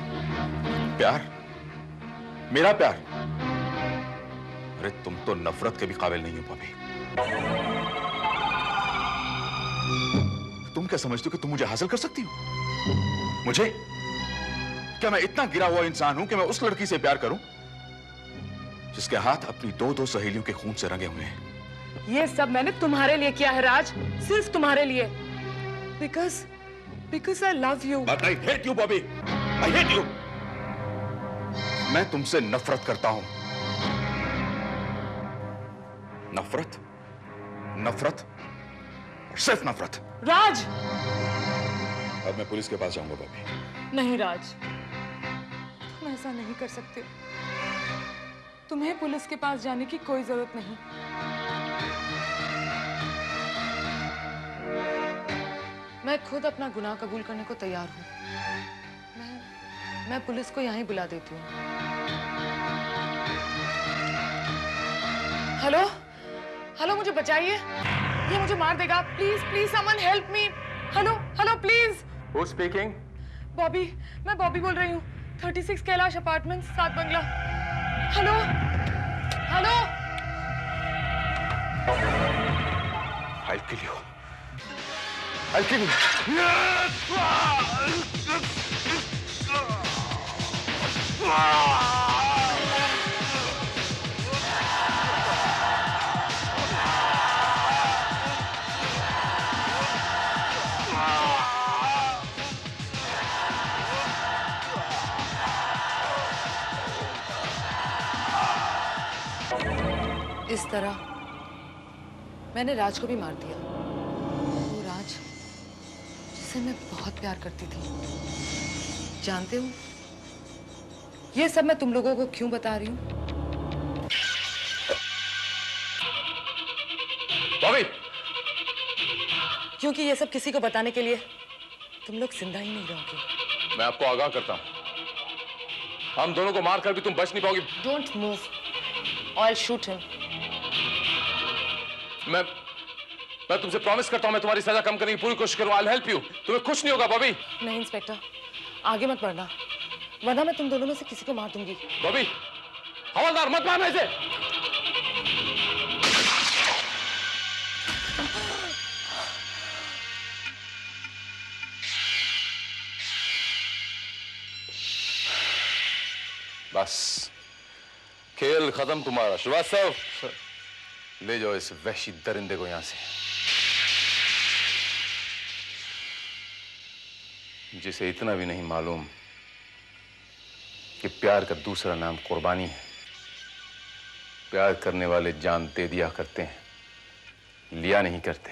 प्यार? मेरा प्यार? अरे तुम तो नफरत के भी काबिल नहीं हो बॉबी। तुम क्या समझती हो कि तुम मुझे हासिल कर सकती हो? मुझे? क्या मैं इतना गिरा हुआ इंसान हूं कि मैं उस लड़की से प्यार करूं जिसके हाथ अपनी दो सहेलियों के खून से रंगे हुए हैं? ये सब मैंने तुम्हारे लिए किया है राज, सिर्फ तुम्हारे लिए। Because I love you. But I hate you, Bobby. I hate you. मैं तुमसे नफरत करता हूं। नफरत, नफरत और सिर्फ नफरत। राज! अब मैं पुलिस के पास जाऊंगा बॉबी। नहीं राज, तुम ऐसा नहीं कर सकते। तुम्हें पुलिस के पास जाने की कोई जरूरत नहीं। मैं खुद अपना गुनाह कबूल करने को तैयार हूँ। मैं पुलिस को यहीं बुला देती हूँ। हेलो, हेलो, मुझे बचाइए, ये मुझे मार देगा। Please please someone help me. Hello hello please. Who's speaking? Bobby, मैं बॉबी बोल रही हूँ, 36 Kailash apartment, 7 Bangla. Hello hello. I'll kill you. I'll kill you. इस तरह मैंने राज को भी मार दिया। वो राज जिसे मैं बहुत प्यार करती थी। जानते हो ये सब मैं तुम लोगों को क्यों बता रही हूँ? बॉबी! क्योंकि ये सब किसी को बताने के लिए तुम लोग जिंदा ही नहीं रहोगे। मैं आपको आगाह करता हूं, हम दोनों को मारकर भी तुम बच नहीं पाओगी। Don't move, I'll shoot him. मैं तुमसे प्रॉमिस करता हूं, मैं तुम्हारी सजा कम करने की पूरी कोशिश करूंगा। I'll help you. तुम्हें कुछ नहीं होगा बॉबी। नहीं इंस्पेक्टर, आगे मत बढ़ना, वरना मैं तुम दोनों में से किसी को मार दूंगी। बॉबी, हवलदार मत मारना इसे। बस खेल खत्म तुम्हारा। श्रीवास्तव, ले जाओ इस वहशी दरिंदे को यहां से, जिसे इतना भी नहीं मालूम कि प्यार का दूसरा नाम कुर्बानी है। प्यार करने वाले जान दे दिया करते हैं, लिया नहीं करते।